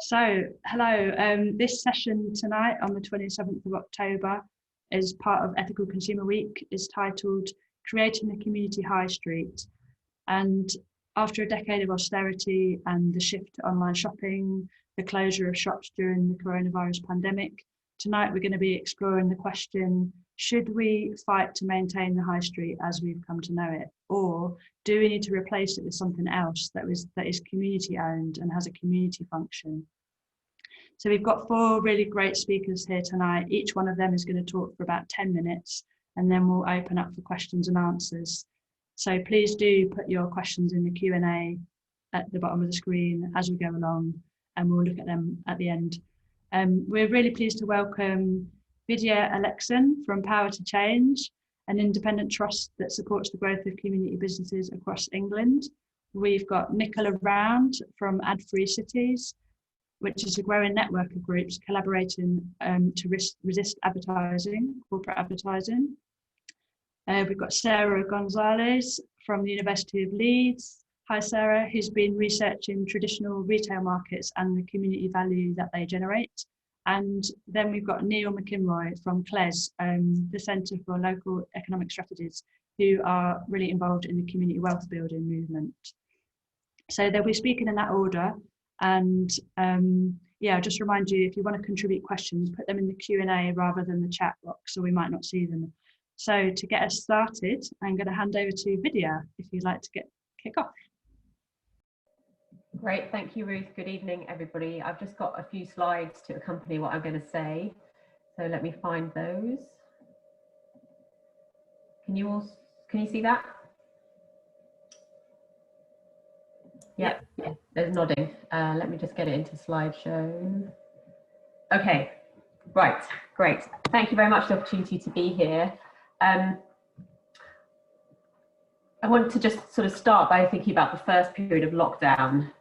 Hello. This session tonight on the 27th of October is part of Ethical Consumer Week, is titled Creating the Community High Street. And after a decade of austerity and the shift to online shopping, the closure of shops during the coronavirus pandemic, tonight we're going to be exploring the question, should we fight to maintain the high street as we've come to know it? Or do we need to replace it with something else that is community owned and has a community function? So we've got four really great speakers here tonight. Each one of them is going to talk for about 10 minutes, and then we'll open up for questions and answers. So please do put your questions in the Q&A at the bottom of the screen as we go along, and we'll look at them at the end. We're really pleased to welcome Vidya Alexan from Power to Change, an independent trust that supports the growth of community businesses across England. We've got Nicola Round from Ad Free Cities, which is a growing network of groups collaborating to resist advertising, corporate advertising. We've got Sarah Gonzalez from the University of Leeds. Hi Sarah, who's been researching traditional retail markets and the community value that they generate. And then we've got Neil McInroy from CLES, the Centre for Local Economic Strategies, who are really involved in the community wealth building movement. So they'll be speaking in that order. And yeah, I'll just remind you, if you want to contribute questions, put them in the Q&A rather than the chat box, so we might not see them. So to get us started, I'm going to hand over to Vidya, if you'd like to kick off. Great, thank you, Ruth. Good evening, everybody. I've just got a few slides to accompany what I'm going to say. So let me find those. Can you see that? Yeah, there's nodding. Let me just get it into slideshow. Okay, right, great. Thank you very much for the opportunity to be here. I want to just sort of start by thinking about the first period of lockdown.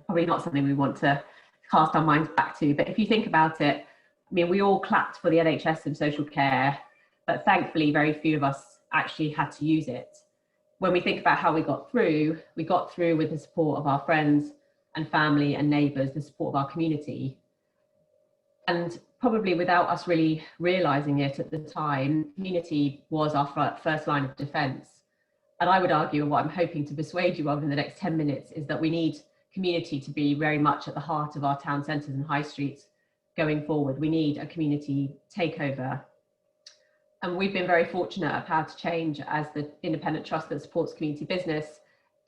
Probably not something we want to cast our minds back to, but if you think about it, I mean, we all clapped for the NHS and social care, but thankfully very few of us actually had to use it. When we think about how we got through with the support of our friends and family and neighbours, the support of our community. And probably without us really realising it at the time, community was our first line of defence. And I would argue, and what I'm hoping to persuade you of in the next 10 minutes, is that we need community to be very much at the heart of our town centres and high streets going forward. We need a community takeover. And we've been very fortunate at Power to Change as the independent trust that supports community business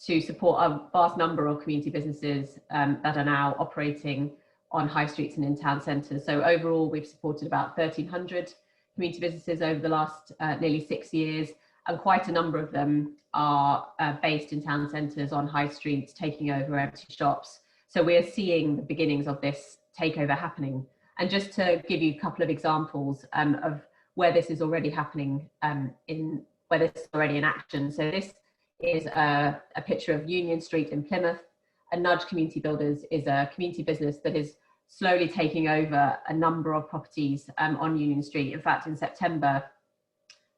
to support a vast number of community businesses that are now operating on high streets and in town centres. So overall, we've supported about 1,300 community businesses over the last nearly 6 years, and quite a number of them are based in town centres on high streets, taking over empty shops. So we're seeing the beginnings of this takeover happening. And just to give you a couple of examples of where this is already happening, where this is already in action. So this is a picture of Union Street in Plymouth. And Nudge Community Builders is a community business that is slowly taking over a number of properties on Union Street. In fact, in September,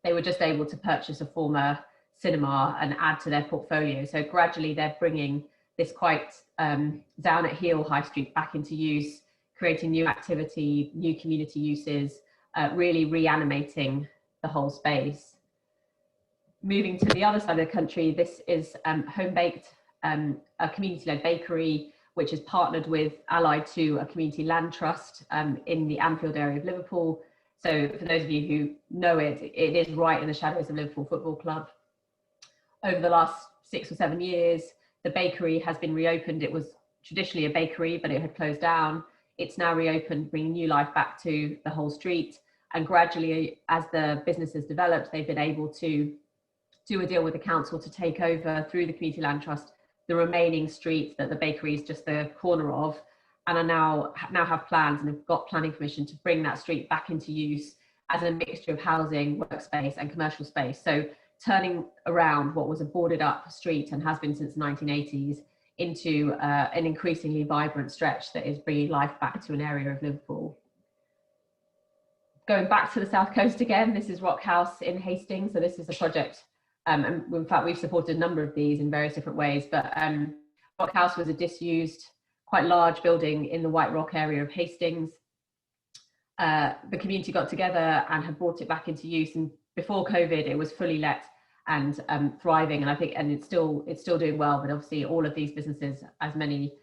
they were just able to purchase a former cinema and add to their portfolio. So gradually they're bringing this quite down at heel high street back into use, creating new activity, new community uses, really reanimating the whole space. Moving to the other side of the country, this is Home Baked, a community-led bakery, which is partnered with, allied to a community land trust in the Anfield area of Liverpool. So for those of you who know it, it is right in the shadows of Liverpool Football Club. Over the last 6 or 7 years, the bakery has been reopened. It was traditionally a bakery, but it had closed down. It's now reopened, bringing new life back to the whole street. And gradually, as the business has developed, they've been able to do a deal with the council to take over through the Community Land Trust the remaining street that the bakery is just the corner of, and are now have plans and have got planning permission to bring that street back into use as a mixture of housing, workspace and commercial space. So turning around what was a boarded up street and has been since the 1980s into an increasingly vibrant stretch that is bringing life back to an area of Liverpool. Going back to the south coast again, this is Rock House in Hastings. So this is a project, and in fact we've supported a number of these in various different ways, but Rock House was a disused, quite large building in the White Rock area of Hastings. The community got together and had brought it back into use, and before COVID it was fully let and thriving, and I think it's still doing well, but obviously all of these businesses, as many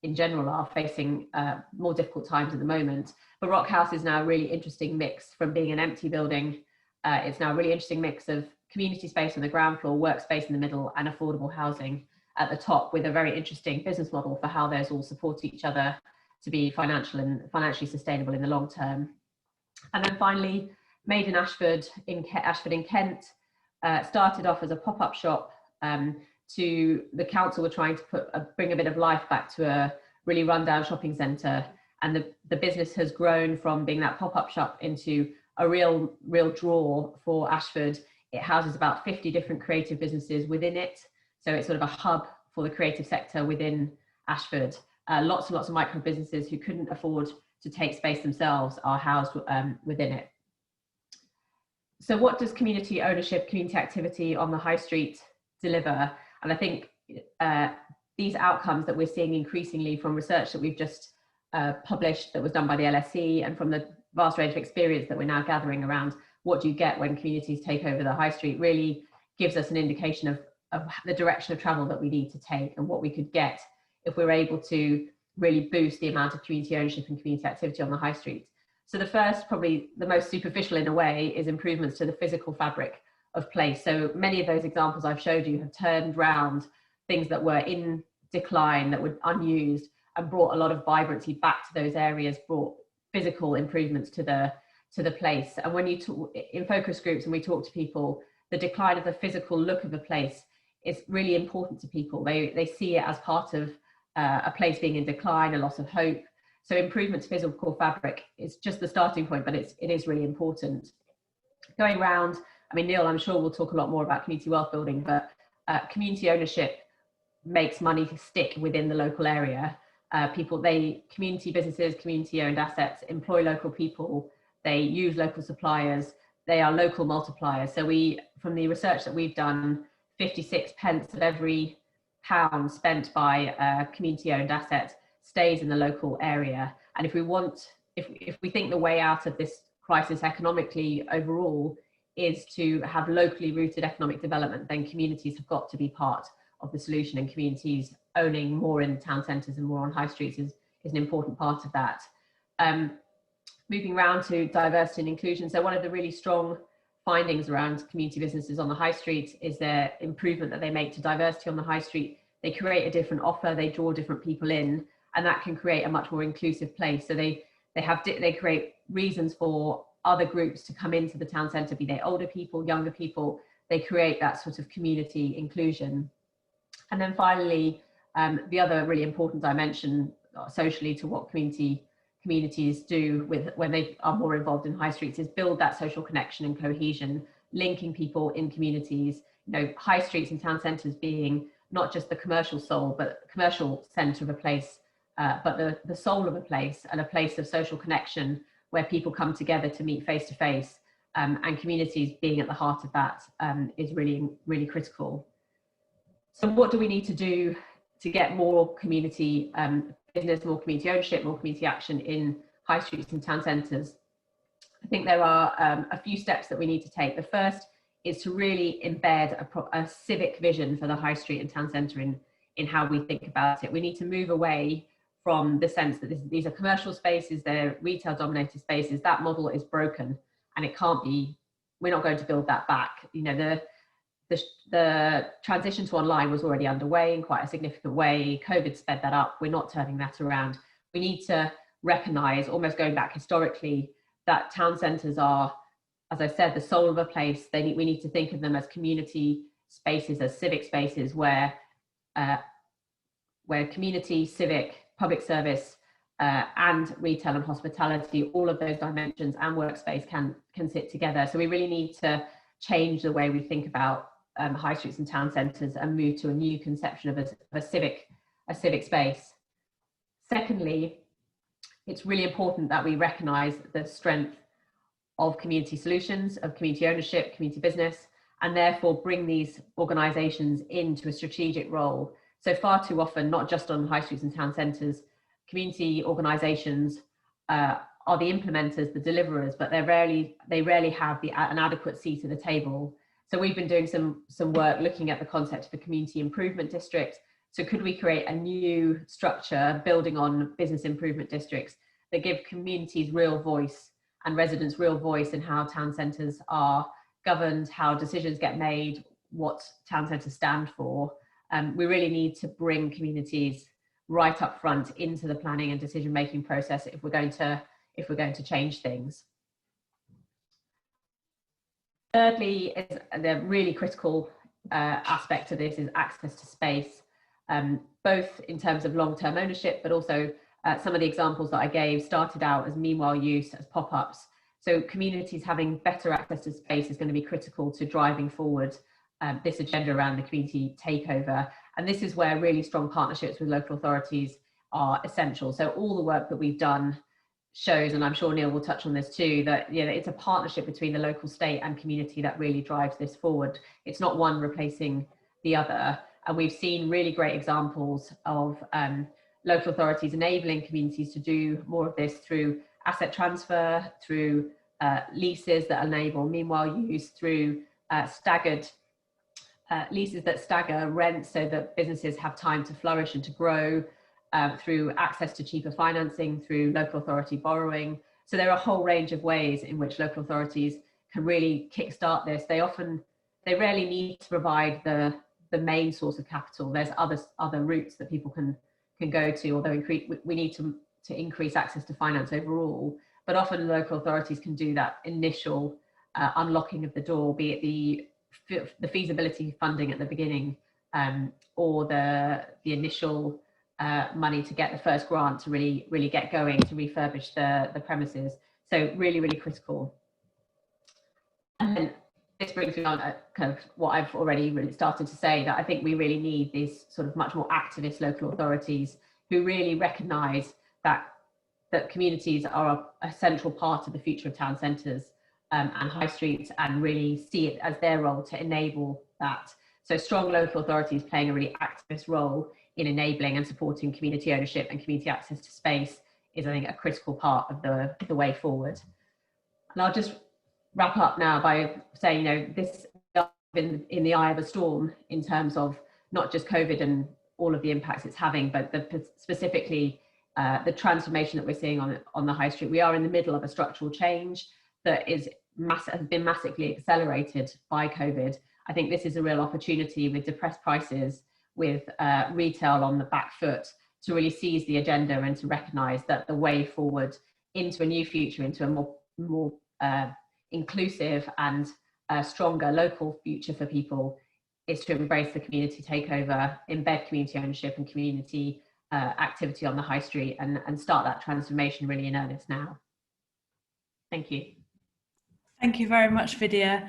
in general, are facing more difficult times at the moment. But Rock House is now a really interesting mix from being an empty building. It's now a really interesting mix of community space on the ground floor, workspace in the middle, and affordable housing at the top, with a very interesting business model for how those all support each other to be financially sustainable in the long term. And then finally, Made in Ashford in Kent started off as a pop-up shop. To the council were trying to bring a bit of life back to a really rundown shopping centre, and the business has grown from being that pop-up shop into a real draw for Ashford. It houses about 50 different creative businesses within it, so it's sort of a hub for the creative sector within Ashford. Lots and lots of micro businesses who couldn't afford to take space themselves are housed within it. So what does community ownership, community activity on the high street deliver? And I think these outcomes that we're seeing increasingly from research that we've just published, that was done by the LSE, and from the vast range of experience that we're now gathering around what do you get when communities take over the high street, really gives us an indication of the direction of travel that we need to take, and what we could get if we're able to really boost the amount of community ownership and community activity on the high street. So the first, probably the most superficial in a way, is improvements to the physical fabric of place. So many of those examples I've showed you have turned round things that were in decline, that were unused, and brought a lot of vibrancy back to those areas, brought physical improvements to the place. And when you talk in focus groups and we talk to people, the decline of the physical look of a place is really important to people. They see it as part of a place being in decline, a loss of hope. So improvement to physical fabric is just the starting point, but it is really important. Going round, I mean, Neil, I'm sure we'll talk a lot more about community wealth building, but community ownership makes money stick within the local area. Community businesses, community owned assets employ local people, they use local suppliers, they are local multipliers. So from the research that we've done, 56 pence of every pound spent by a community owned asset stays in the local area. And if we think the way out of this crisis economically overall is to have locally rooted economic development, then communities have got to be part of the solution, and communities owning more in town centres and more on high streets is an important part of that. Moving around to diversity and inclusion. So one of the really strong findings around community businesses on the high street is their improvement that they make to diversity on the high street. They create a different offer, they draw different people in, and that can create a much more inclusive place. So they create reasons for other groups to come into the town centre, be they older people, younger people. They create that sort of community inclusion. And then finally, the other really important dimension socially to what communities do when they are more involved in high streets is build that social connection and cohesion, linking people in communities. High streets and town centres being not just the commercial soul, but commercial centre of a place, but the soul of a place, and a place of social connection where people come together to meet face to face, and communities being at the heart of that is really, really critical. So what do we need to do to get more community business, more community ownership, more community action in high streets and town centres? I think there are a few steps that we need to take. The first is to really embed a civic vision for the high street and town centre in how we think about it. We need to move away from the sense that these are commercial spaces, they're retail dominated spaces. That model is broken and it can't be, we're not going to build that back. The transition to online was already underway in quite a significant way. COVID sped that up. We're not turning that around. We need to recognise, almost going back historically, that town centres are, as I said, the soul of a place. We need to think of them as community spaces, as civic spaces where community, civic, public service, and retail and hospitality, all of those dimensions and workspace can sit together. So we really need to change the way we think about high streets and town centres and move to a new conception of a civic space. Secondly, it's really important that we recognise the strength of community solutions, of community ownership, community business, and therefore bring these organisations into a strategic role. So far too often, not just on high streets and town centres, community organisations are the implementers, the deliverers, but they rarely have an adequate seat at the table. So we've been doing some work looking at the concept of a community improvement district. So could we create a new structure building on business improvement districts that give communities real voice and residents real voice in how town centres are governed, how decisions get made, what town centres stand for. We really need to bring communities right up front into the planning and decision making process if we're going to change things. Thirdly, is the really critical aspect of this is access to space, both in terms of long-term ownership, but also some of the examples that I gave started out as meanwhile use, as pop-ups. So communities having better access to space is going to be critical to driving forward this agenda around the community takeover. And this is where really strong partnerships with local authorities are essential. So all the work that we've done shows, and I'm sure Neil will touch on this too, that it's a partnership between the local, state and community that really drives this forward. It's not one replacing the other. And we've seen really great examples of local authorities enabling communities to do more of this through asset transfer, through leases that enable meanwhile use, through staggered leases that stagger rent so that businesses have time to flourish and to grow, through access to cheaper financing, through local authority borrowing. So there are a whole range of ways in which local authorities can really kickstart this. They rarely need to provide the main source of capital. There's other routes that people can go to, although we need to increase access to finance overall. But often local authorities can do that initial unlocking of the door, be it the feasibility funding at the beginning, or the initial money to get the first grant to really get going to refurbish the premises. So really, really critical. And then this brings me on kind of what I've already really started to say, that I think we really need these sort of much more activist local authorities who really recognise that communities are a central part of the future of town centres and high streets, and really see it as their role to enable that. So strong local authorities playing a really activist role in enabling and supporting community ownership and community access to space is, I think, a critical part of the way forward. And I'll just wrap up now by saying, this is in the eye of a storm in terms of not just COVID and all of the impacts it's having, but specifically the transformation that we're seeing on the high street. We are in the middle of a structural change that has been massively accelerated by COVID. I think this is a real opportunity with depressed prices, with retail on the back foot, to really seize the agenda and to recognise that the way forward into a new future, into a more inclusive and stronger local future for people, is to embrace the community takeover, embed community ownership and community activity on the high street, and start that transformation really in earnest now. Thank you. Thank you very much, Vidya.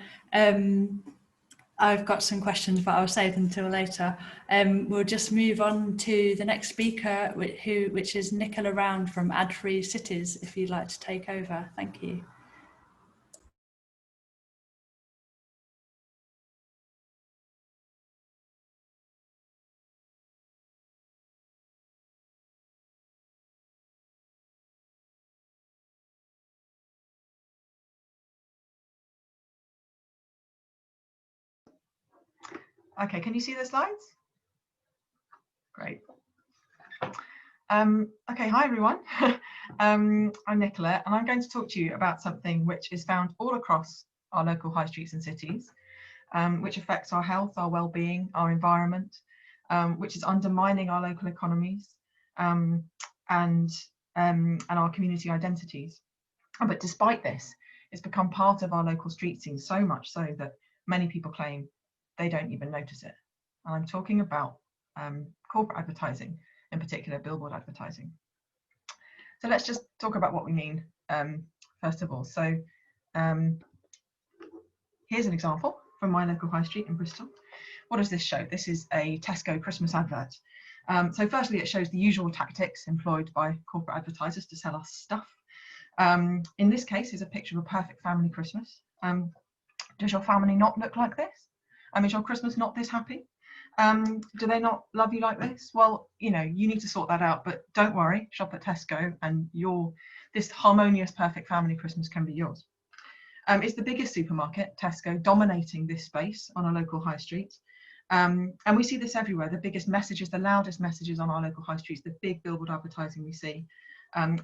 I've got some questions, but I'll save them until later. We'll just move on to the next speaker, which is Nicola Round from Ad Free Cities, if you'd like to take over. Thank you. Okay, can you see the slides? Great. Okay, hi everyone. I'm Nicola, and I'm going to talk to you about something which is found all across our local high streets and cities, which affects our health, our well-being, our environment, which is undermining our local economies and our community identities. But despite this, it's become part of our local street scene, so much so that many people claim they don't even notice it. And I'm talking about corporate advertising, in particular billboard advertising. So let's just talk about what we mean first of all. So here's an example from my local high street in Bristol. What does this show? This is a Tesco Christmas advert. So firstly, it shows the usual tactics employed by corporate advertisers to sell us stuff. In this case, is a picture of a perfect family Christmas. Does your family not look like this? Is your Christmas not this happy? Do they not love you like this? Well, you know, you need to sort that out, but don't worry, shop at Tesco and this harmonious, perfect family Christmas can be yours. It's the biggest supermarket, Tesco, dominating this space on a local high street. And we see this everywhere. The biggest messages, the loudest messages on our local high streets, the big billboard advertising we see,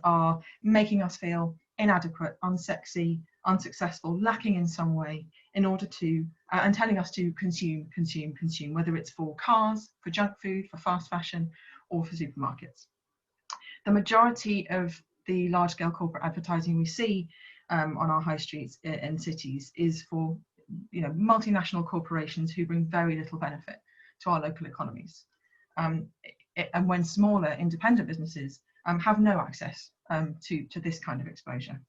are making us feel inadequate, unsexy, unsuccessful, lacking in some way, in order to, and telling us to consume, whether it's for cars, for junk food, for fast fashion, or for supermarkets. The majority of the large-scale corporate advertising we see on our high streets in cities is for, you know, multinational corporations who bring very little benefit to our local economies. And when smaller independent businesses have no access to this kind of exposure.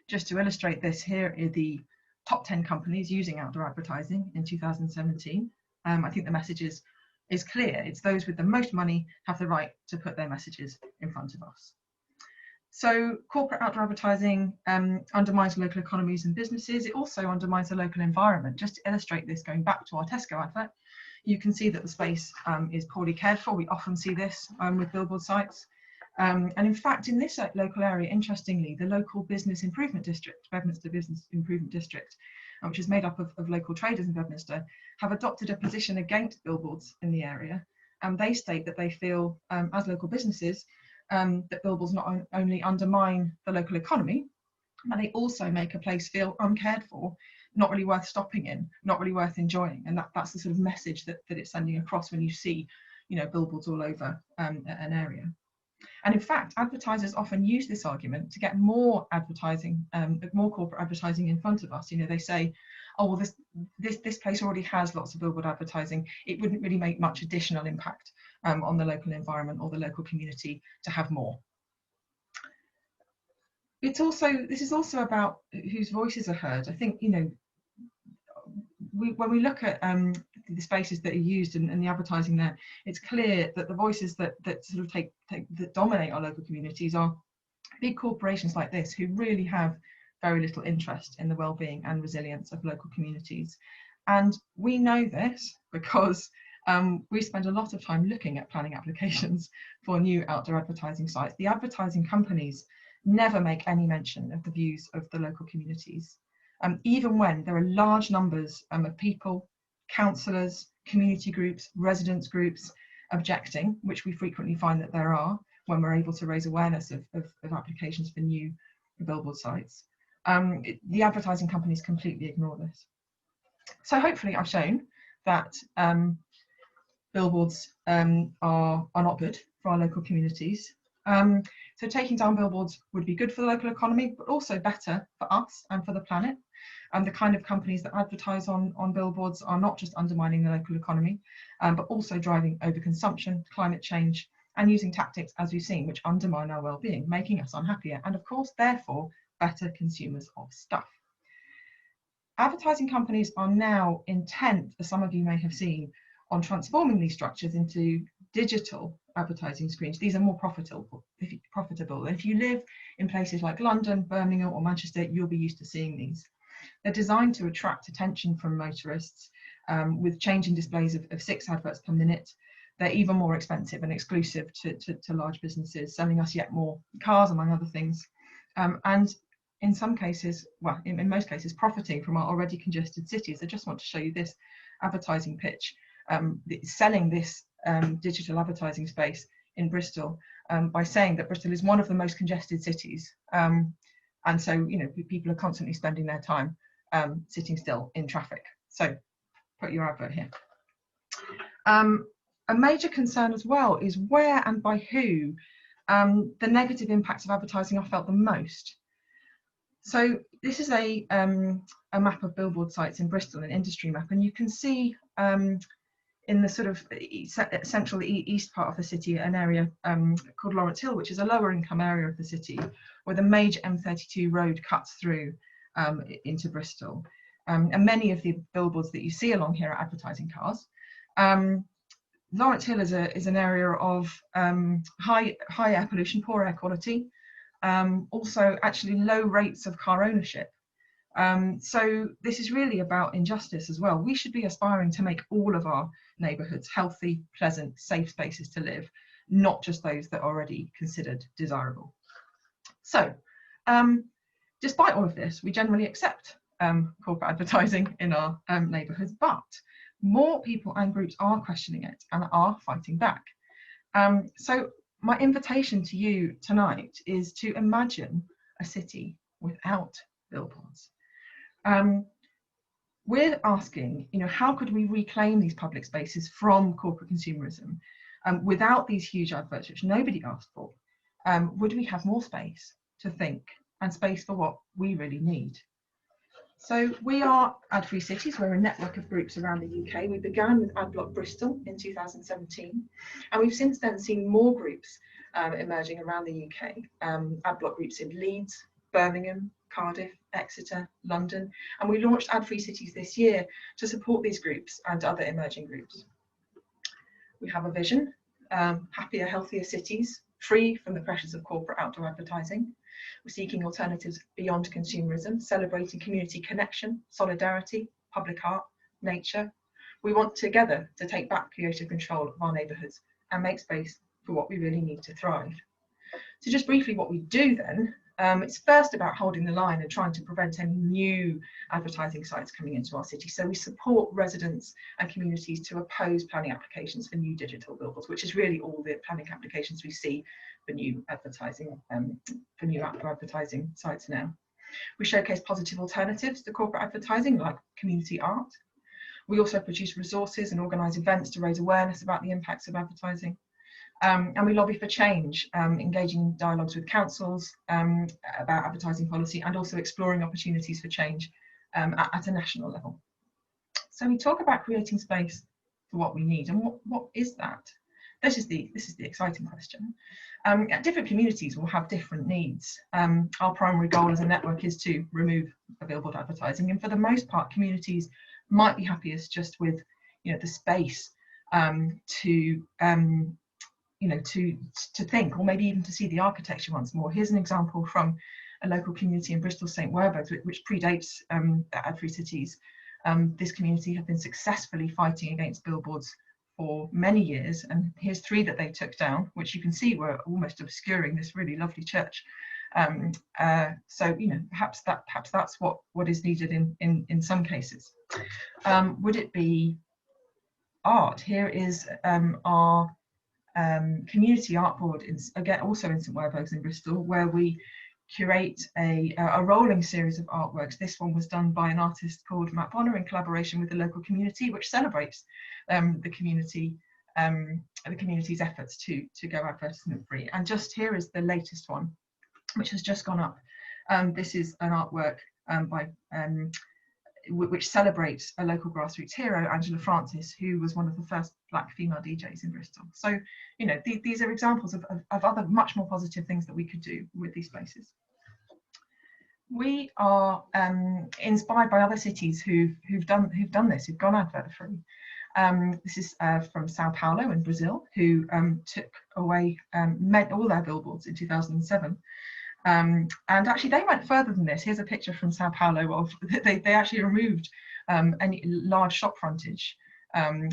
Just to illustrate this, here are the top 10 companies using outdoor advertising in 2017. I think the message is clear. It's those with the most money have the right to put their messages in front of us. So corporate outdoor advertising undermines local economies and businesses. It also undermines the local environment. Just to illustrate this, going back to our Tesco advert, you can see that the space is poorly cared for. We often see this with billboard sites. And in fact, in this local area, interestingly, the local business improvement district, Bedminster Business Improvement District, which is made up of local traders in Bedminster, have adopted a position against billboards in the area. And they state that they feel, as local businesses, that billboards not only undermine the local economy, but they also make a place feel uncared for, not really worth stopping in, not really worth enjoying. And that's the sort of message that it's sending across when you see, you know, billboards all over an area. And in fact, advertisers often use this argument to get more advertising, more corporate advertising in front of us. You know, they say, oh, well, this place already has lots of billboard advertising. It wouldn't really make much additional impact on the local environment or the local community to have more. This is also about whose voices are heard. I think, you know, when we look at the spaces that are used and the advertising there, it's clear that the voices that sort of that dominate our local communities are big corporations like this, who really have very little interest in the well-being and resilience of local communities. And we know this because we spend a lot of time looking at planning applications for new outdoor advertising sites. The advertising companies never make any mention of the views of the local communities. Even when there are large numbers of people, councillors, community groups, residents groups objecting, which we frequently find that there are when we're able to raise awareness of applications for new billboard sites. The advertising companies completely ignore this. So hopefully I've shown that billboards are not good for our local communities. So taking down billboards would be good for the local economy, but also better for us and for the planet. And the kind of companies that advertise on billboards are not just undermining the local economy, but also driving overconsumption, climate change, and using tactics, as we've seen, which undermine our well-being, making us unhappier, and of course, therefore, better consumers of stuff. Advertising companies are now intent, as some of you may have seen, on transforming these structures into digital advertising screens. These are more profitable. If you live in places like London, Birmingham, or Manchester, you'll be used to seeing these. They're designed to attract attention from motorists with changing displays of 6 adverts per minute. They're even more expensive and exclusive to large businesses, selling us yet more cars, among other things. And in some cases, well, in most cases, profiting from our already congested cities. I just want to show you this advertising pitch, selling this digital advertising space in Bristol by saying that Bristol is one of the most congested cities. And so, you know, people are constantly spending their time sitting still in traffic. So put your advert here. A major concern as well is where and by who the negative impacts of advertising are felt the most. So this is a map of billboard sites in Bristol, an industry map, and you can see in the sort of central east part of the city, an area called Lawrence Hill, which is a lower income area of the city, where the major M32 road cuts through into Bristol. And many of the billboards that you see along here are advertising cars. Lawrence Hill is an area of high air pollution, poor air quality, also actually low rates of car ownership. So this is really about injustice as well. We should be aspiring to make all of our neighbourhoods healthy, pleasant, safe spaces to live, not just those that are already considered desirable. So despite all of this, we generally accept corporate advertising in our neighbourhoods, but more people and groups are questioning it and are fighting back. So my invitation to you tonight is to imagine a city without billboards. We're asking, how could we reclaim these public spaces from corporate consumerism without these huge adverts, which nobody asked for? Would we have more space to think and space for what we really need? So we are Ad-Free Cities. We're a network of groups around the UK. We began with Adblock Bristol in 2017, and we've since then seen more groups emerging around the UK. Adblock groups in Leeds, Birmingham, Cardiff, Exeter, London, and we launched Ad-Free Cities this year to support these groups and other emerging groups. We have a vision, happier, healthier cities, free from the pressures of corporate outdoor advertising. We're seeking alternatives beyond consumerism, celebrating community connection, solidarity, public art, nature. We want together to take back creative control of our neighbourhoods and make space for what we really need to thrive. So just briefly what we do then, it's first about holding the line and trying to prevent any new advertising sites coming into our city. So we support residents and communities to oppose planning applications for new digital billboards, which is really all the planning applications we see for new advertising, for new outdoor advertising sites now. We showcase positive alternatives to corporate advertising like community art. We also produce resources and organise events to raise awareness about the impacts of advertising. And we lobby for change, engaging in dialogues with councils about advertising policy and also exploring opportunities for change at a national level. So we talk about creating space for what we need, and what is that? This is the exciting question. Different communities will have different needs. Our primary goal as a network is to remove billboard advertising, and for the most part, communities might be happiest just with the space to think, or maybe even to see the architecture once more. Here's an example from a local community in Bristol, St Werburgh's, which predates Ad-Free Cities. This community have been successfully fighting against billboards for many years, and here's 3 that they took down, which you can see were almost obscuring this really lovely church. So perhaps that's what is needed in some cases. Would it be art? Here is our community art board, again also in St Werburgh's in Bristol, where we curate a rolling series of artworks. This one was done by an artist called Matt Bonner in collaboration with the local community, which celebrates the community's efforts to go advertisement free. And just here is the latest one, which has just gone up. This is an artwork which celebrates a local grassroots hero, Angela Francis, who was one of the first Black female DJs in Bristol. So, these are examples of other much more positive things that we could do with these places. We are inspired by other cities who've done this, who've gone advert free. This is from Sao Paulo in Brazil, who took away all their billboards in 2007. And actually they went further than this. Here's a picture from Sao Paulo of they actually removed any large shop frontage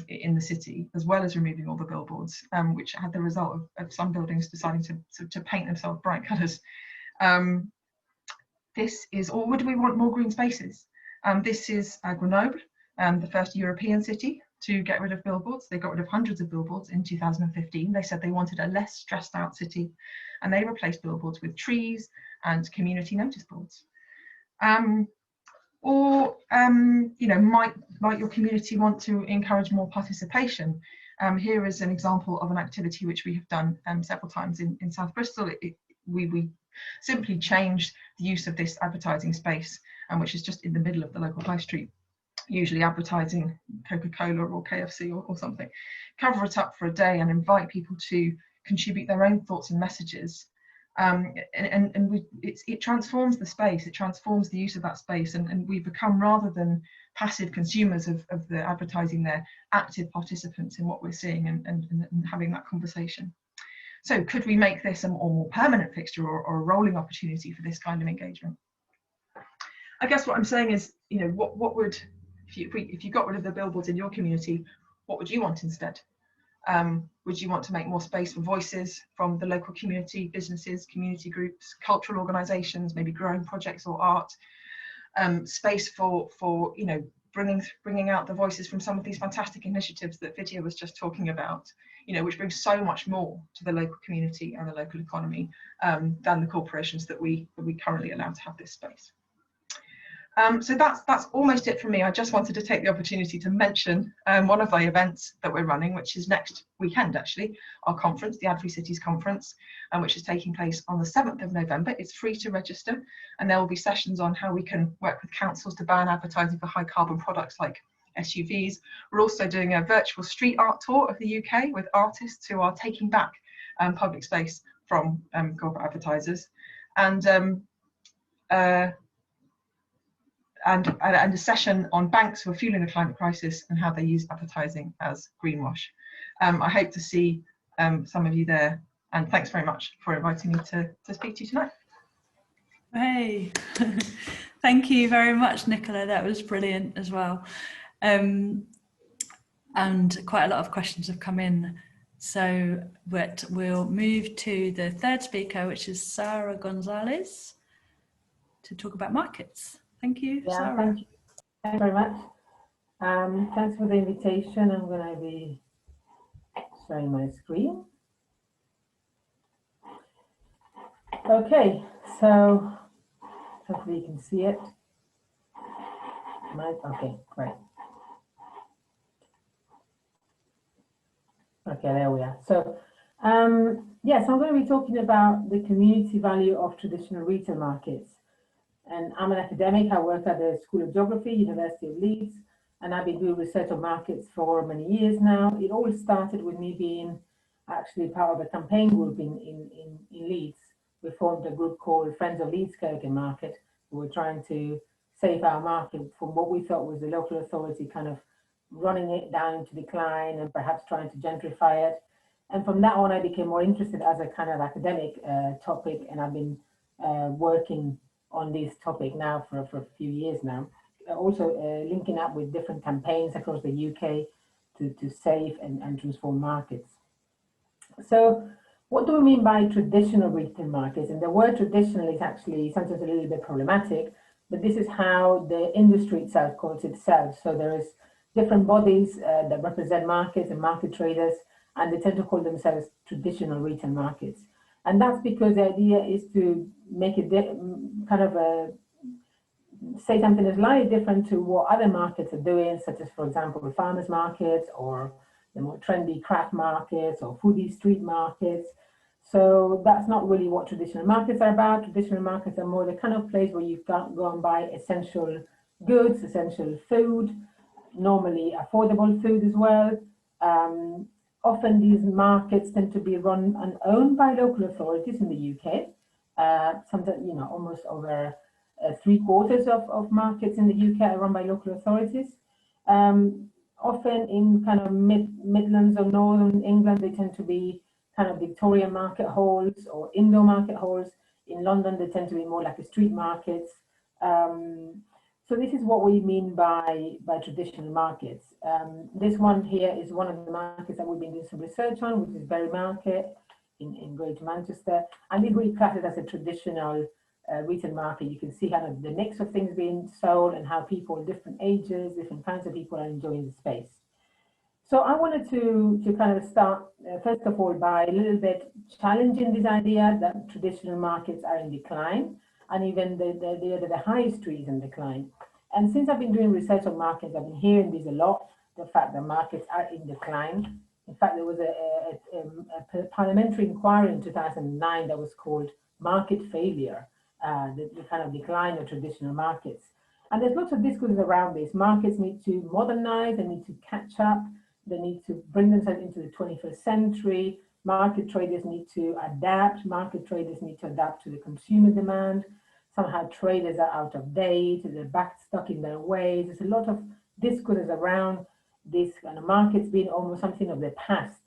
in the city, as well as removing all the billboards, which had the result of some buildings deciding to paint themselves bright colours. This is, or would we want more green spaces? This is Grenoble, the first European city to get rid of billboards. They got rid of hundreds of billboards in 2015. They said they wanted a less stressed out city, and they replaced billboards with trees and community notice boards. Might your community want to encourage more participation? Here is an example of an activity which we have done several times in South Bristol. We simply changed the use of this advertising space, which is just in the middle of the local high street, usually advertising Coca-Cola or KFC or something. Cover it up for a day and invite people to contribute their own thoughts and messages. It transforms the space, it transforms the use of that space, and we become, rather than passive consumers of the advertising, they're active participants in what we're seeing and having that conversation. So could we make this a more permanent fixture or a rolling opportunity for this kind of engagement? I guess what I'm saying is, you know, what would, if you got rid of the billboards in your community, what would you want instead? Would you want to make more space for voices from the local community, businesses, community groups, cultural organisations, maybe growing projects or art? Space for you know, bringing out the voices from some of these fantastic initiatives that Vidya was just talking about, you know, which brings so much more to the local community and the local economy than the corporations that we currently allow to have this space. So that's almost it from me. I just wanted to take the opportunity to mention one of the events that we're running, which is next weekend actually, our conference, the Ad-Free Cities Conference, which is taking place on the 7th of November. It's free to register, and there will be sessions on how we can work with councils to ban advertising for high carbon products like SUVs. We're also doing a virtual street art tour of the UK with artists who are taking back public space from corporate advertisers, and a session on banks who are fueling the climate crisis and how they use advertising as greenwash. I hope to see some of you there, and thanks very much for inviting me to speak to you tonight. Hey, thank you very much, Nicola. That was brilliant as well. And quite a lot of questions have come in. So we'll move to the third speaker, which is Sarah Gonzalez, to talk about markets. Thank you, Sarah. Thank you. Thank you very much. Thanks for the invitation. I'm going to be sharing my screen. Okay, so hopefully you can see it. Okay, great. Okay, there we are. So, yes, I'm going to be talking about the community value of traditional retail markets. And I'm an academic. I work at the School of Geography, University of Leeds, and I've been doing research on markets for many years now. It all started with me being actually part of a campaign group in Leeds. We formed a group called Friends of Leeds Kirk Market. We were trying to save our market from what we thought was the local authority kind of running it down into decline and perhaps trying to gentrify it. And from that on, I became more interested as a kind of academic topic, and I've been working on this topic now for a few years now. Also linking up with different campaigns across the UK to save and transform markets. So what do we mean by traditional retail markets? And the word traditional is actually sometimes a little bit problematic, but this is how the industry itself calls itself. So there is different bodies that represent markets and market traders, and they tend to call themselves traditional retail markets. And that's because the idea is to make it kind of say something that's slightly different to what other markets are doing, such as, for example, the farmers markets or the more trendy craft markets or foodie street markets. So that's not really what traditional markets are about. Traditional markets are more the kind of place where you can go and buy essential goods, essential food, normally affordable food as well. Often these markets tend to be run and owned by local authorities in the UK. Sometimes, you know, almost over 3/4 of markets in the UK are run by local authorities. Often in kind of Midlands or Northern England, they tend to be kind of Victorian market halls or indoor market halls. In London, they tend to be more like a street markets. So this is what we mean by traditional markets. This one here is one of the markets that we've been doing some research on, which is Bury Market in Greater Manchester. And this really classed it as a traditional retail market. You can see kind of the mix of things being sold and how people, different ages, different kinds of people are enjoying the space. So I wanted to kind of start, first of all, by a little bit challenging this idea that traditional markets are in decline, and even the idea that the high street is in decline. And since I've been doing research on markets, I've been hearing this a lot, the fact that markets are in decline. In fact, there was a parliamentary inquiry in 2009 that was called Market Failure, the kind of decline of traditional markets. And there's lots of discourse around this. Markets need to modernize, they need to catch up, they need to bring themselves into the 21st century. Market traders need to adapt, market traders need to adapt to the consumer demand. Somehow traders are out of date, they're stuck in their ways. There's a lot of discourse around this kind of markets being almost something of the past.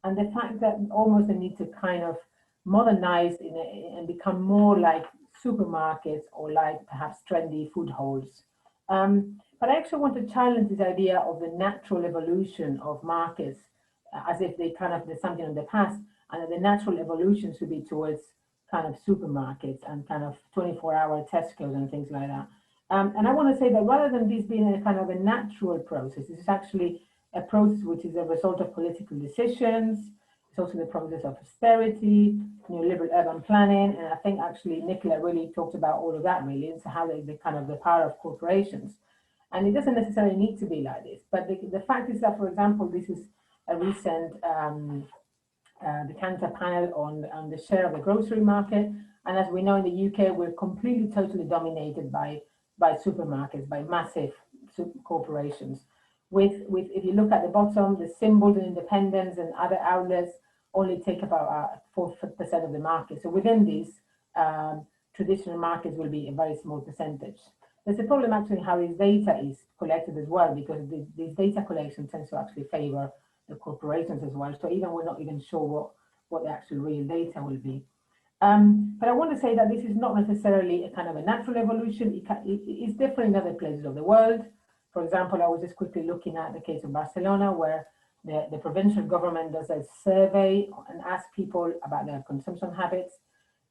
And the fact that almost they need to kind of modernize and become more like supermarkets or like perhaps trendy food halls. But I actually want to challenge this idea of the natural evolution of markets, as if they kind of did something in the past, and that the natural evolution should be towards kind of supermarkets and kind of 24-hour Tesco's and things like that. And I want to say that rather than this being a kind of a natural process, this is actually a process which is a result of political decisions. It's also the process of austerity, neoliberal urban planning, and I think actually Nicola really talked about all of that really, and so how the kind of the power of corporations. And it doesn't necessarily need to be like this, but the fact is that, for example, this is a recent the Cantor panel on the share of the grocery market, and as we know in the UK, we're completely, totally dominated by supermarkets, by massive corporations. With if you look at the bottom, the symbols and independents and other outlets only take about 4% of the market. So within these, traditional markets will be a very small percentage. There's a problem actually how this data is collected as well, because this data collection tends to actually favor the corporations as well. So even we're not even sure what the actual real data will be. But I want to say that this is not necessarily a kind of a natural evolution. It's different in other places of the world. For example, I was just quickly looking at the case of Barcelona, where the provincial government does a survey and asks people about their consumption habits.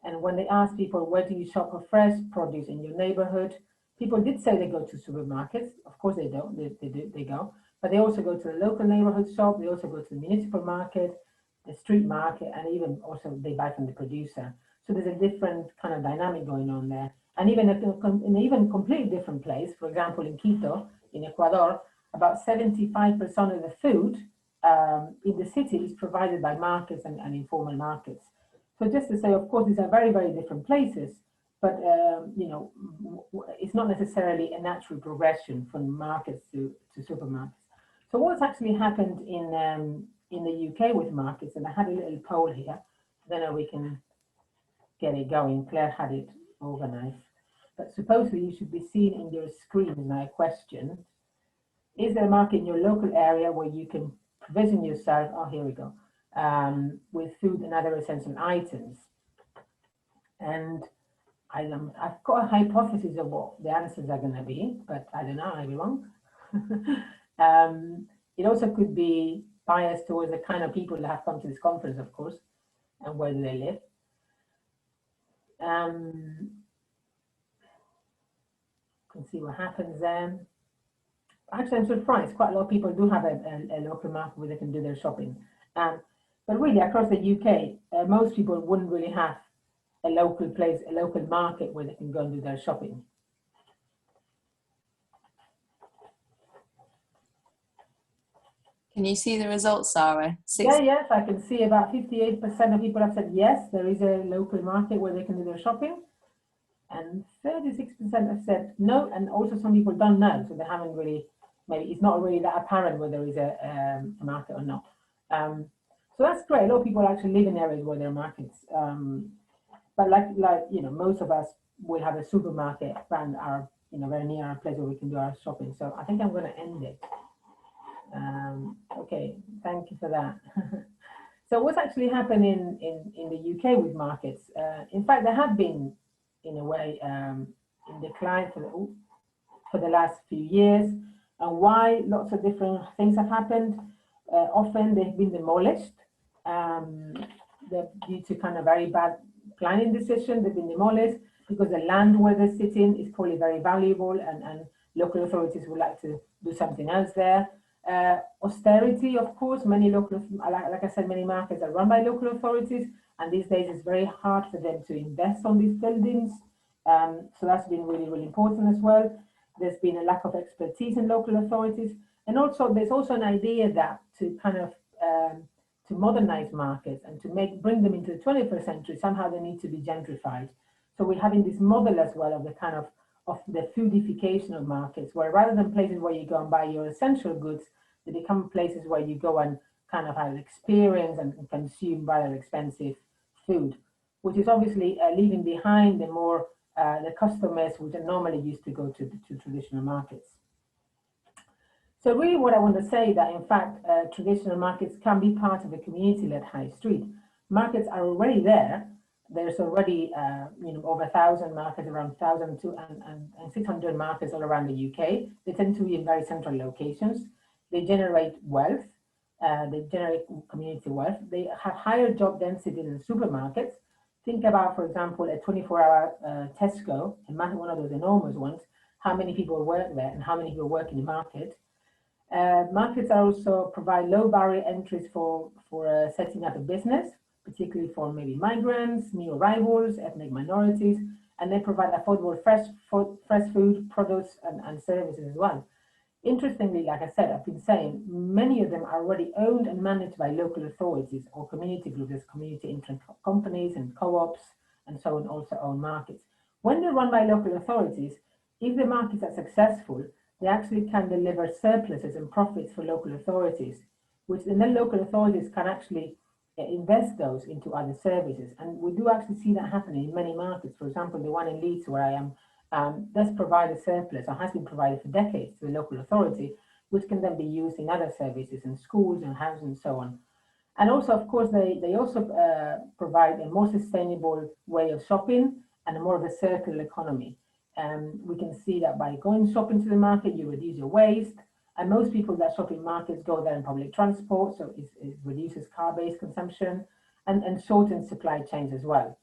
And when they ask people, where do you shop for fresh produce in your neighborhood? People did say they go to supermarkets. Of course they don't, they go. But they also go to the local neighborhood shop. They also go to the municipal market, the street market, and even also they buy from the producer. So there's a different kind of dynamic going on there. And even in even completely different place, for example, in Quito, in Ecuador, about 75% of the food in the city is provided by markets and informal markets. So just to say, of course, these are very, very different places, but you know, it's not necessarily a natural progression from markets to supermarkets. So what's actually happened in the UK with markets, and I had a little poll here, then we can get it going. Claire had it organized. But supposedly you should be seeing in your screen now a question. Is there a market in your local area where you can provision yourself, oh, here we go, with food and other essential items? And I've got a hypothesis of what the answers are going to be, but I don't know, I may be wrong. It also could be biased towards the kind of people that have come to this conference, of course, and where do they live. Can see what happens then. Actually, I'm surprised. Quite a lot of people do have a local market where they can do their shopping. But really, across the UK, most people wouldn't really have a local place, a local market where they can go and do their shopping. Can you see the results, Sarah? Yes, I can see about 58% of people have said yes, there is a local market where they can do their shopping. And 36% have said no, and also some people don't know, so they haven't really, maybe it's not really that apparent whether there is a market or not. So that's great. A lot of people actually live in areas where there are markets. But like you know, most of us will have a supermarket around our, you know, very near our place where we can do our shopping. So I think I'm going to end it. Okay, thank you for that. So what's actually happened in the UK with markets? In fact, there have been, in a way, in decline for the last few years. And why? Lots of different things have happened. Often they've been demolished. They're due to kind of very bad planning decisions. They've been demolished because the land where they're sitting is probably very valuable, and local authorities would like to do something else there. Austerity, of course, many local, like I said, many markets are run by local authorities, and these days it's very hard for them to invest on these buildings. So that's been really, really important as well. There's been a lack of expertise in local authorities, and also there's also an idea that to kind of to modernize markets and to bring them into the 21st century, somehow they need to be gentrified. So we're having this model as well of the kind of the foodification of markets, where rather than places where you go and buy your essential goods, they become places where you go and kind of have experience and consume rather expensive food, which is obviously leaving behind the more the customers which are normally used to go to traditional markets. So really what I want to say that in fact traditional markets can be part of a community-led high street. Markets are already there, there's already over 1,000 markets, around 600 markets all around the UK. They tend to be in very central locations. They generate wealth. They generate community wealth. They have higher job density than supermarkets. Think about, for example, a 24-hour Tesco, one of those enormous ones, how many people work there and how many people work in the market. Markets also provide low barrier entries for setting up a business, particularly for maybe migrants, new arrivals, ethnic minorities, and they provide affordable fresh food, produce, and services as well. Interestingly, like I said, I've been saying, many of them are already owned and managed by local authorities or community groups, community interest companies and co-ops, and so on, also own markets. When they're run by local authorities, if the markets are successful, they actually can deliver surpluses and profits for local authorities, which then local authorities can actually invest those into other services. And we do actually see that happening in many markets. For example, the one in Leeds where I am, does provide a surplus, or has been provided for decades to the local authority, which can then be used in other services, in schools and housing and so on. And also, of course, they also provide a more sustainable way of shopping and a more of a circular economy. We can see that by going shopping to the market, you reduce your waste. And most people that shop in markets go there in public transport, so it reduces car-based consumption and shortens supply chains as well.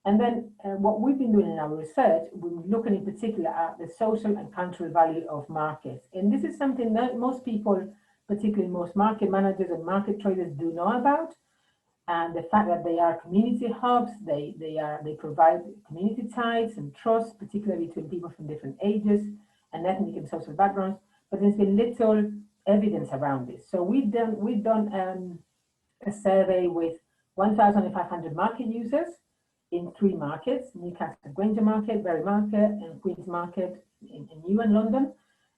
And then what we've been doing in our research, we're looking in particular at the social and cultural value of markets. And this is something that most people, particularly most market managers and market traders, do know about. And the fact that they are community hubs, they provide community ties and trust, particularly between people from different ages and ethnic and social backgrounds. But there's been little evidence around this. So we've done a survey with 1,500 market users in 3 markets: Newcastle Granger Market, Bury Market, and Queen's Market in New and London.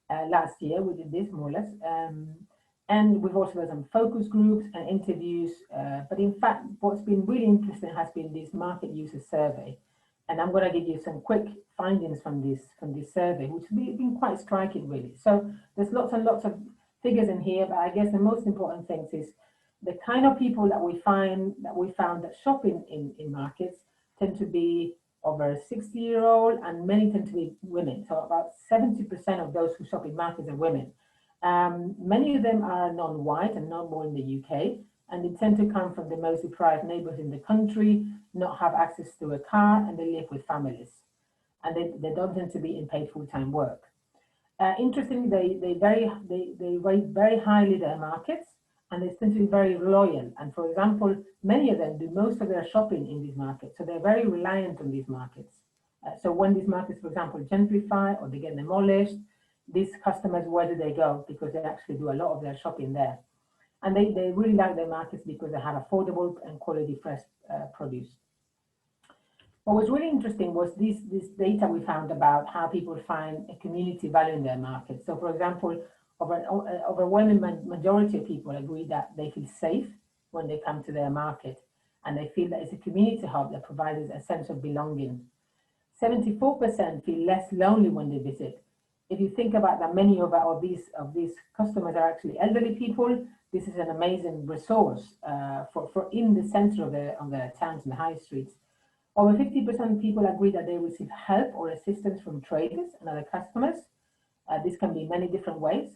Last year we did this more or less. And we've also done some focus groups and interviews. But in fact, what's been really interesting has been this market user survey. And I'm going to give you some quick findings from this survey, which have been quite striking, really. So there's lots and lots of figures in here, but I guess the most important things is the kind of people that we found that shop in markets tend to be over 60-year-old, and many tend to be women. So about 70% of those who shop in markets are women. Many of them are non-white and not born in the UK, and they tend to come from the most deprived neighborhoods in the country, not have access to a car, and they live with families. And they don't tend to be in paid full-time work. Interestingly, they rate very highly their markets, and they tend to be very loyal. And for example, many of them do most of their shopping in these markets, so they're very reliant on these markets. So when these markets, for example, gentrify or they get demolished, these customers, where do they go? Because they actually do a lot of their shopping there. And they really like their markets because they have affordable and quality fresh produce. What was really interesting was this data we found about how people find a community value in their markets. So for example, overwhelming majority of people agree that they feel safe when they come to their market, and they feel that it's a community hub that provides a sense of belonging. 74% feel less lonely when they visit. If you think about that, many of these customers are actually elderly people. This is an amazing resource for in the center of the towns and the high streets. Over 50% of people agree that they receive help or assistance from traders and other customers. This can be in many different ways.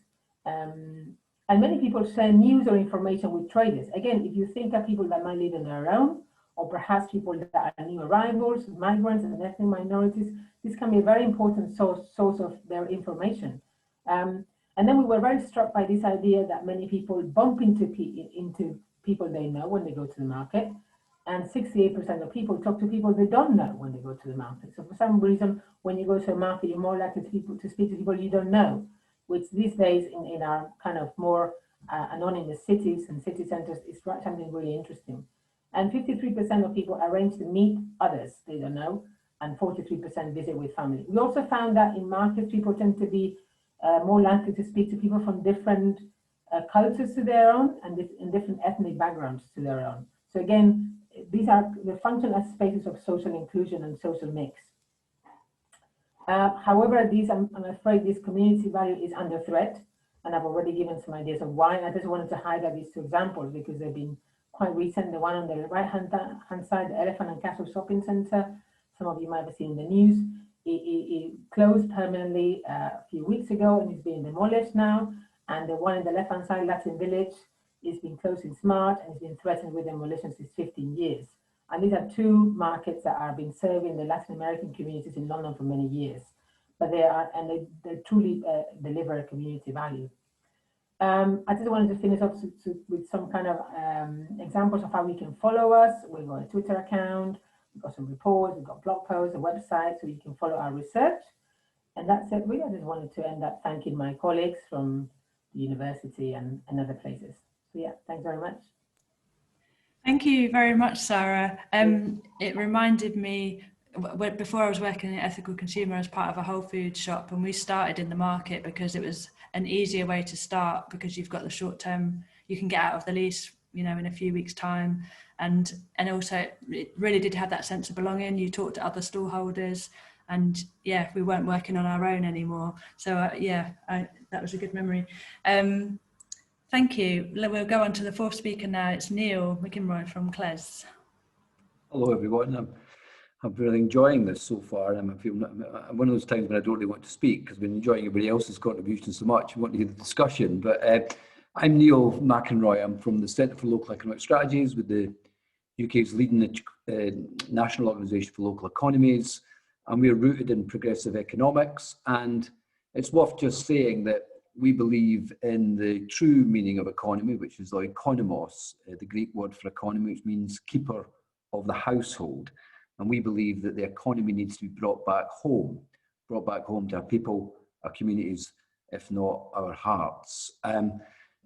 And many people share news or information with traders. Again, if you think of people that might live on their own, or perhaps people that are new arrivals, migrants and ethnic minorities, this can be a very important source of their information. And then we were very struck by this idea that many people bump into people they know when they go to the market, and 68% of people talk to people they don't know when they go to the market. So for some reason, when you go to a market, you're more likely to speak to people you don't know, which these days in our kind of more anonymous cities and city centers is something really interesting. And 53% of people arrange to meet others they don't know, and 43% visit with family. We also found that in markets, people tend to be more likely to speak to people from different cultures to their own and in different ethnic backgrounds to their own. So again, these are the function as spaces of social inclusion and social mix. However, I'm afraid this community value is under threat, and I've already given some ideas of why. And I just wanted to highlight these 2 examples because they've been quite recent, the one on the right-hand side, the Elephant and Castle Shopping Centre. Some of you might have seen the news. It closed permanently a few weeks ago and is being demolished now. And the one in the left-hand side, Latin Village, is being closed in Smart and has been threatened with demolition since 15 years. And these are two markets that have been serving the Latin American communities in London for many years. But they truly deliver community value. I just wanted to finish up with some kind of examples of how we can follow us. We've got a Twitter account, we've got some reports, we've got blog posts, a website, so you can follow our research. And that's it. Really, I just wanted to end up thanking my colleagues from the university and other places. So yeah, thanks very much. Thank you very much, Sarah. It reminded me, before I was working in ethical consumer as part of a Whole Foods shop, and we started in the market because it was an easier way to start, because you've got the short term, you can get out of the lease, you know, in a few weeks' time, and also it really did have that sense of belonging. You talked to other stallholders, and yeah, we weren't working on our own anymore. So that was a good memory. Thank you. We'll go on to the fourth speaker now. It's Neil McInroy from CLES. Hello everyone. I'm really enjoying this so far. I'm one of those times when I don't really want to speak because I've been enjoying everybody else's contribution so much. I want to hear the discussion. But I'm Neil McInroy. I'm from the Centre for Local Economic Strategies with the UK's leading national organisation for local economies. And we're rooted in progressive economics. And it's worth just saying that we believe in the true meaning of economy, which is oikonomos, the Greek word for economy, which means keeper of the household. And we believe that the economy needs to be brought back home to our people, our communities, if not our hearts.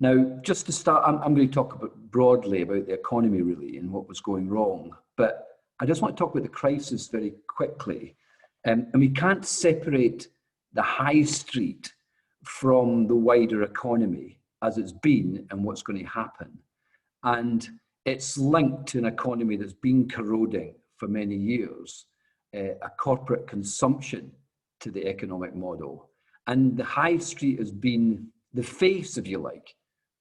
Now, just to start, I'm going to talk broadly about the economy really and what was going wrong. But I just want to talk about the crisis very quickly. And we can't separate the high street from the wider economy as it's been and what's going to happen. And it's linked to an economy that's been corroding for many years, a corporate consumption to the economic model. And the high street has been the face, if you like,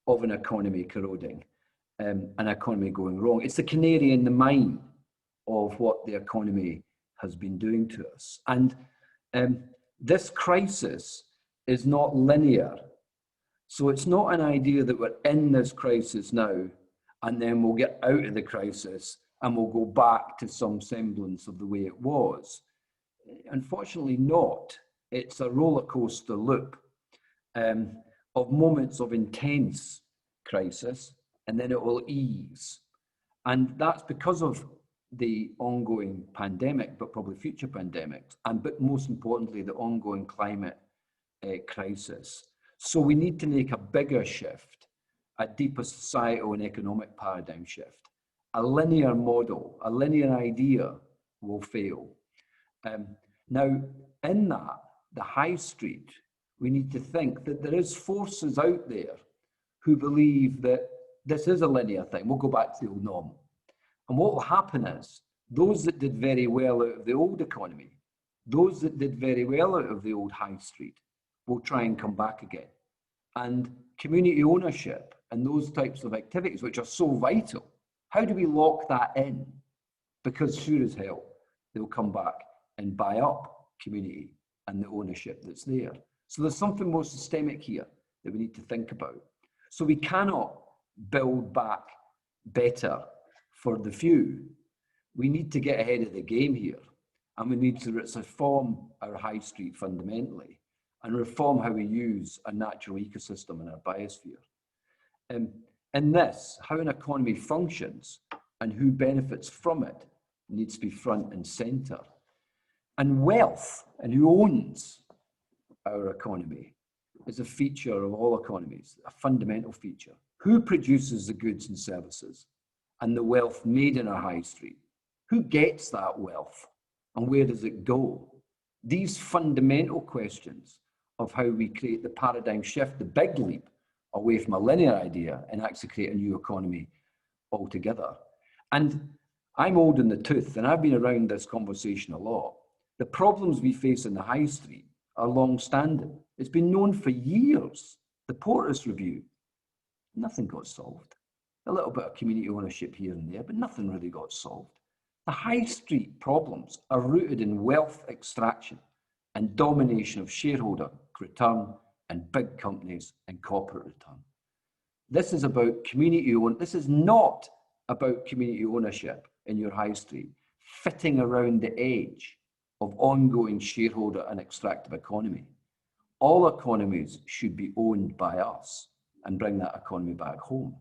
of an economy corroding, an economy going wrong. It's the canary in the mine of what the economy has been doing to us. And this crisis is not linear. So it's not an idea that we're in this crisis now and then we'll get out of the crisis and we'll go back to some semblance of the way it was. Unfortunately not. It's a roller coaster loop of moments of intense crisis, and then it will ease. And that's because of the ongoing pandemic, but probably future pandemics, but most importantly, the ongoing climate crisis. So we need to make a bigger shift, a deeper societal and economic paradigm shift. A linear model, a linear idea will fail. Now, in that, the high street, we need to think that there is forces out there who believe that this is a linear thing. We'll go back to the old norm. And what will happen is those that did very well out of the old economy, those that did very well out of the old high street, will try and come back again. And community ownership and those types of activities, which are so vital, how do we lock that in? Because sure as hell, they'll come back and buy up community and the ownership that's there. So there's something more systemic here that we need to think about. So we cannot build back better for the few. We need to get ahead of the game here, and we need to reform our high street fundamentally and reform how we use a natural ecosystem in our biosphere. In this, how an economy functions and who benefits from it needs to be front and center. And wealth and who owns our economy is a feature of all economies, a fundamental feature. Who produces the goods and services and the wealth made in our high street? Who gets that wealth and where does it go? These fundamental questions of how we create the paradigm shift, the big leap away from a linear idea and actually create a new economy altogether. And I'm old in the tooth and I've been around this conversation a lot. The problems we face in the high street are long-standing. It's been known for years. The Porter's Review, nothing got solved. a little bit of community ownership here and there, but nothing really got solved. The high street problems are rooted in wealth extraction and domination of shareholder return and big companies and corporate return. This is about community own. This is not about community ownership in your high street, fitting around the edge of ongoing shareholder and extractive economy. All economies should be owned by us and bring that economy back home.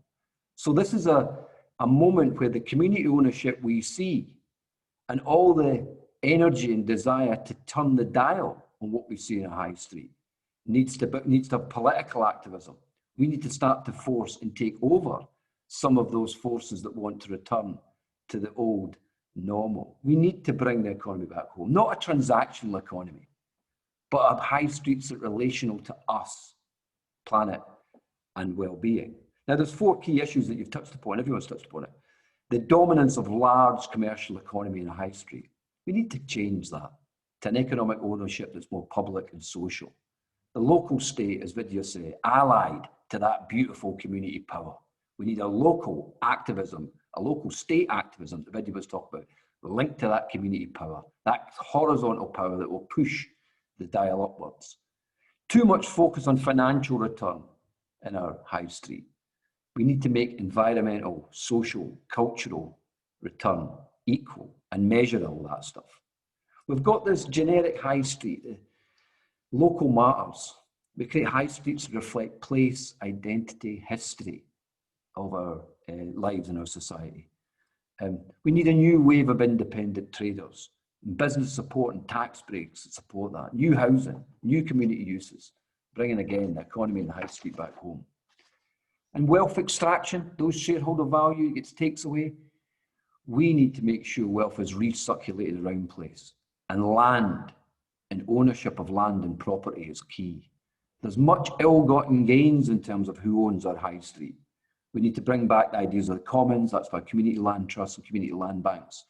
So this is a moment where the community ownership we see and all the energy and desire to turn the dial on what we see in a high street needs to have political activism. We need to start to force and take over some of those forces that want to return to the old normal. We need to bring the economy back home, not a transactional economy, but a high streets that are relational to us, planet, and well-being. Now, there's 4 key issues that you've touched upon. Everyone's touched upon it. The dominance of large commercial economy in a high street. We need to change that to an economic ownership that's more public and social. The local state, as Vidya say, allied to that beautiful community power. We need a local activism, a local state activism that Vidya was talking about, linked to that community power, that horizontal power that will push the dial upwards. Too much focus on financial return in our high street. We need to make environmental, social, cultural return equal and measure all that stuff. We've got this generic high street, local matters. We create high streets that reflect place, identity, history of our lives in our society. We need a new wave of independent traders, business support and tax breaks that support that, new housing, new community uses, bringing again the economy and the high street back home. And wealth extraction, those shareholder value gets takes away. We need to make sure wealth is recirculated around place, and land and ownership of land and property is key. There's much ill-gotten gains in terms of who owns our high street. We need to bring back the ideas of the commons. That's why community land trusts and community land banks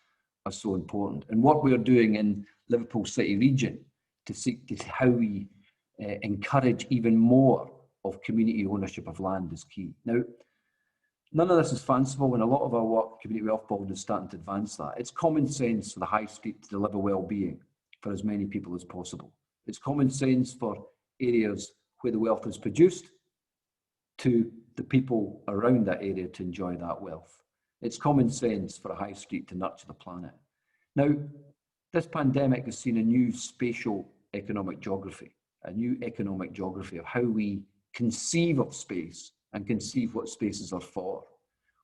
are so important. And what we're doing in Liverpool City region to seek to how we encourage even more of community ownership of land is key. Now, none of this is fanciful, and a lot of our work, Community Wealth Building, is starting to advance that. It's common sense for the high street to deliver well-being for as many people as possible. It's common sense for areas where the wealth is produced to the people around that area to enjoy that wealth. It's common sense for a high street to nurture the planet. Now, this pandemic has seen a new spatial economic geography, a new economic geography of how we conceive of space and conceive what spaces are for.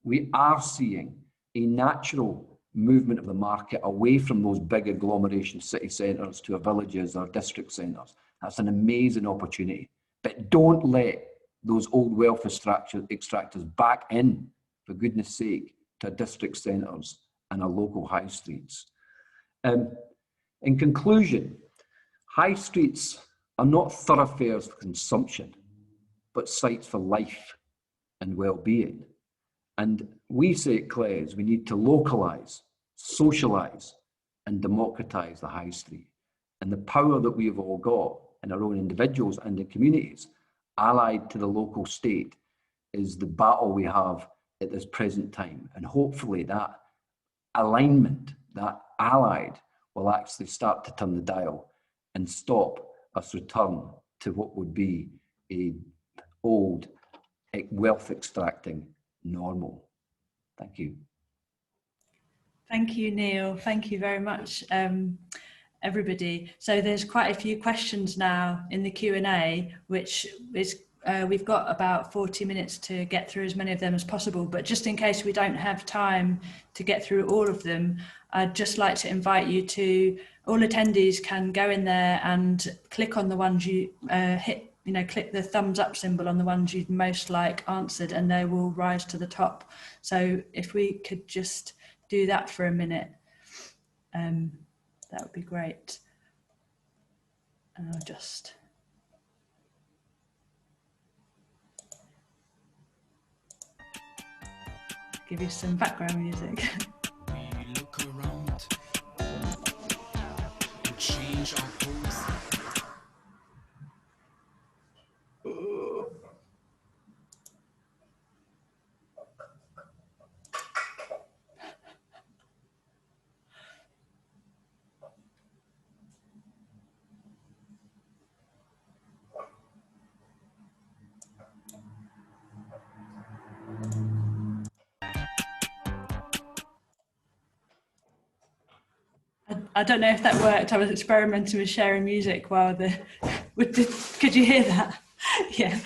We are seeing a natural movement of the market away from those big agglomeration city centres to our villages or district centres. That's an amazing opportunity. But don't let those old wealth extractors back in, for goodness sake, to our district centres and our local high streets. In conclusion, high streets are not thoroughfares for consumption, but sites for life and well-being. And we say at Clays, we need to localise, socialise and democratise the high street. And the power that we have all got in our own individuals and in communities, allied to the local state, is the battle we have at this present time. And hopefully that alignment, that allied, will actually start to turn the dial and stop us return to what would be a old wealth extracting normal. Thank you. Thank you, Neil. Thank you very much, everybody. So there's quite a few questions now in the Q&A, which is we've got about 40 minutes to get through as many of them as possible, but just in case we don't have time to get through all of them, I'd just like to invite you to, all attendees can go in there and click on the ones you click the thumbs up symbol on the ones you'd most like answered, and they will rise to the top. So if we could just do that for a minute, that would be great. And I'll just give you some background music. We look around and change our pose. I don't know if that worked. I was experimenting with sharing music while could you hear that? Yeah.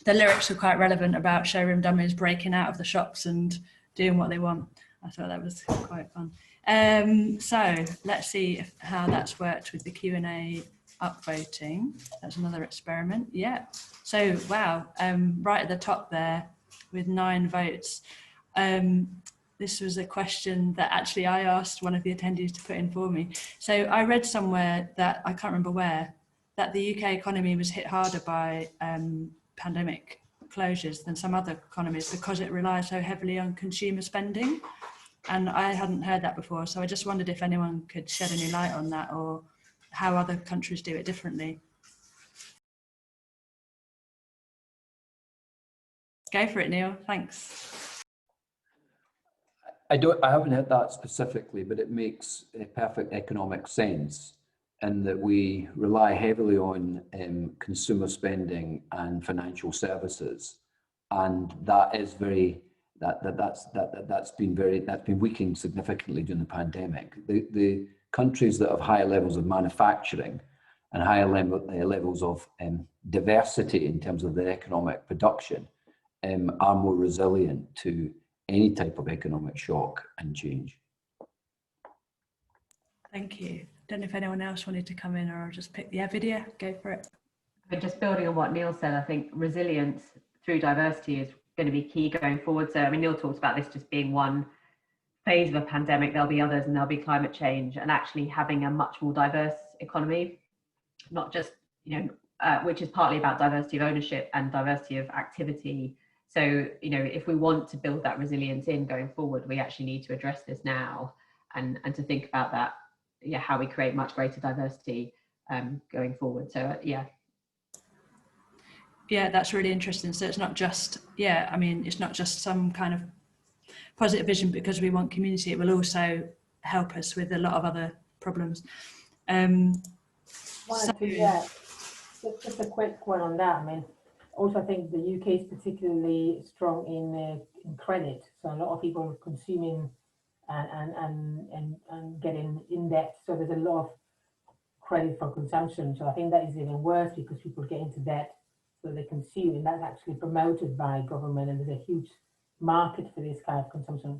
The lyrics were quite relevant about showroom dummies breaking out of the shops and doing what they want. I thought that was quite fun. So let's see how that's worked with the Q&A upvoting. That's another experiment. Yeah. So wow, right at the top there with 9 votes. This was a question that actually I asked one of the attendees to put in for me. So I read somewhere that, I can't remember where, that the UK economy was hit harder by pandemic closures than some other economies because it relies so heavily on consumer spending. And I hadn't heard that before. So I just wondered if anyone could shed any light on that or how other countries do it differently. Go for it, Neil. Thanks. I haven't heard that specifically, but it makes a perfect economic sense in that we rely heavily on consumer spending and financial services, and that is that's been weakened significantly during the pandemic. The countries that have higher levels of manufacturing and higher levels of diversity in terms of their economic production are more resilient to any type of economic shock and change. Thank you. Don't know if anyone else wanted to come in, or I'll just pick the video. Go for it. But just building on what Neil said, I think resilience through diversity is going to be key going forward. So I mean, Neil talks about this just being one phase of a pandemic. There'll be others, and there'll be climate change, and actually having a much more diverse economy, not just, which is partly about diversity of ownership and diversity of activity. So, if we want to build that resilience in going forward, we actually need to address this now and to think about that, how we create much greater diversity going forward. So, Yeah, that's really interesting. So it's not just, it's not just some kind of positive vision because we want community. It will also help us with a lot of other problems. Just a quick one on that. I mean, also I think the UK is particularly strong in credit. So a lot of people are consuming and getting in debt. So there's a lot of credit for consumption. So I think that is even worse because people get into debt so they consume, and that's actually promoted by government, and there's a huge market for this kind of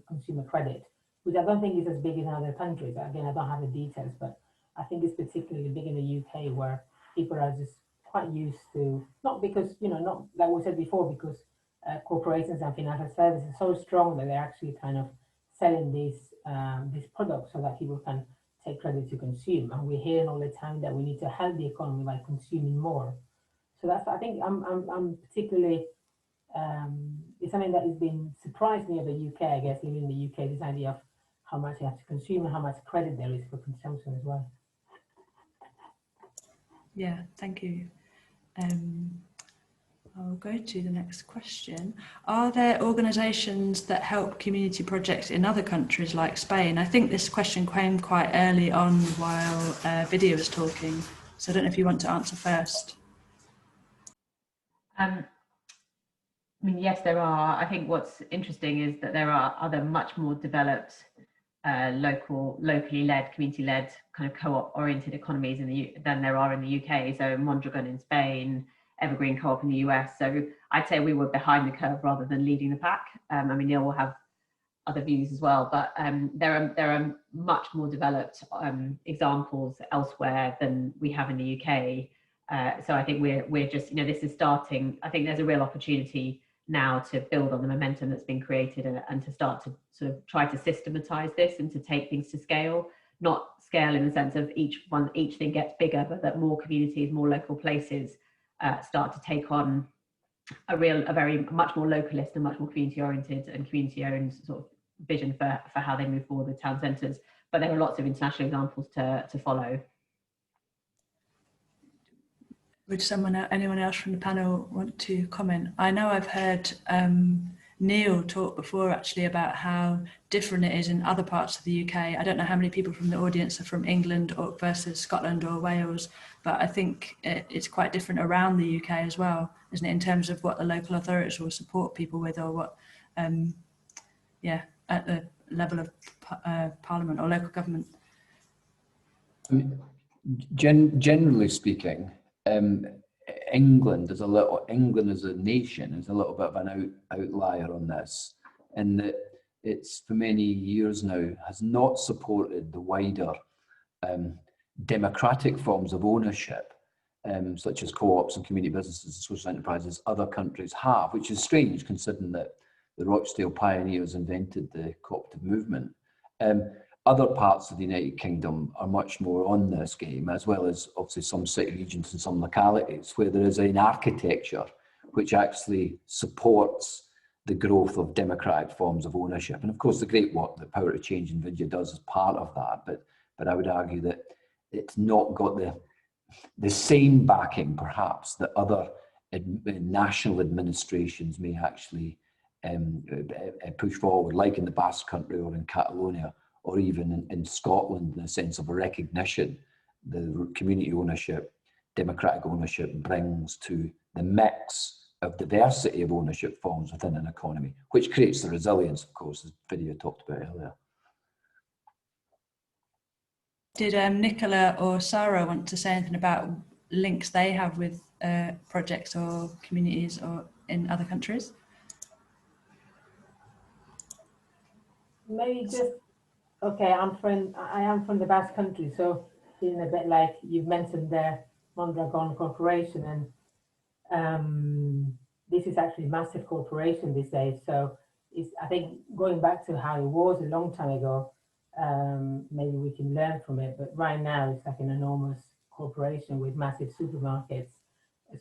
consumer credit, which I don't think is as big as in other countries. Again, I don't have the details, but I think it's particularly big in the UK, where people are just quite used to, not because, not like we said before, because corporations and financial services are so strong that they're actually kind of selling these products so that people can take credit to consume. And we're hearing all the time that we need to help the economy by consuming more. So that's, I think I'm particularly, it's something that has been surprised me of the UK, I guess, living in the UK, this idea of how much you have to consume and how much credit there is for consumption as well. Yeah, thank you. I'll go to the next question. Are there organisations that help community projects in other countries like Spain? I think this question came quite early on while Vidya was talking, so I don't know if you want to answer first. I mean, yes, there are. I think what's interesting is that there are other much more developed locally led, community-led kind of co-op oriented economies than there are in the UK. So Mondragon in Spain, Evergreen Co-op in the US. So I'd say we were behind the curve rather than leading the pack. I mean, Neil will have other views as well, but there are much more developed examples elsewhere than we have in the UK. So I think we're just, this is starting. I think there's a real opportunity now to build on the momentum that's been created and to start to sort of try to systematize this and to take things to scale, not scale in the sense of each thing gets bigger, but that more communities, more local places start to take on a very much more localist and much more community oriented and community owned sort of vision for how they move forward with town centres. But there are lots of international examples to follow. Would anyone else from the panel want to comment? I know I've heard Neil talk before actually about how different it is in other parts of the UK. I don't know how many people from the audience are from England versus Scotland or Wales, but I think it's quite different around the UK as well, isn't it, in terms of what the local authorities will support people with, or what, at level of parliament or local government? I mean, generally speaking, England as a nation is a little bit of an outlier on this, in that it's for many years now has not supported the wider democratic forms of ownership, such as co-ops and community businesses and social enterprises other countries have, which is strange considering that the Rochdale pioneers invented the cooperative movement. Other parts of the United Kingdom are much more on this game, as well as obviously some city regions and some localities where there is an architecture which actually supports the growth of democratic forms of ownership. And of course, the great work that Power to Change in Vidya does is part of that. But I would argue that it's not got the same backing, perhaps, that other national administrations may actually push forward, like in the Basque Country or in Catalonia, or even in Scotland, in the sense of a recognition the community ownership, democratic ownership brings to the mix of diversity of ownership forms within an economy, which creates the resilience, of course, as Vidya talked about earlier. Did Nicola or Sarah want to say anything about links they have with projects or communities or in other countries? Maybe just, okay, I am from the Basque Country, so in a bit like you've mentioned the Mondragon Corporation, and this is actually a massive corporation these days. So it's, I think, going back to how it was a long time ago, maybe we can learn from it. But right now, it's like an enormous corporation with massive supermarkets.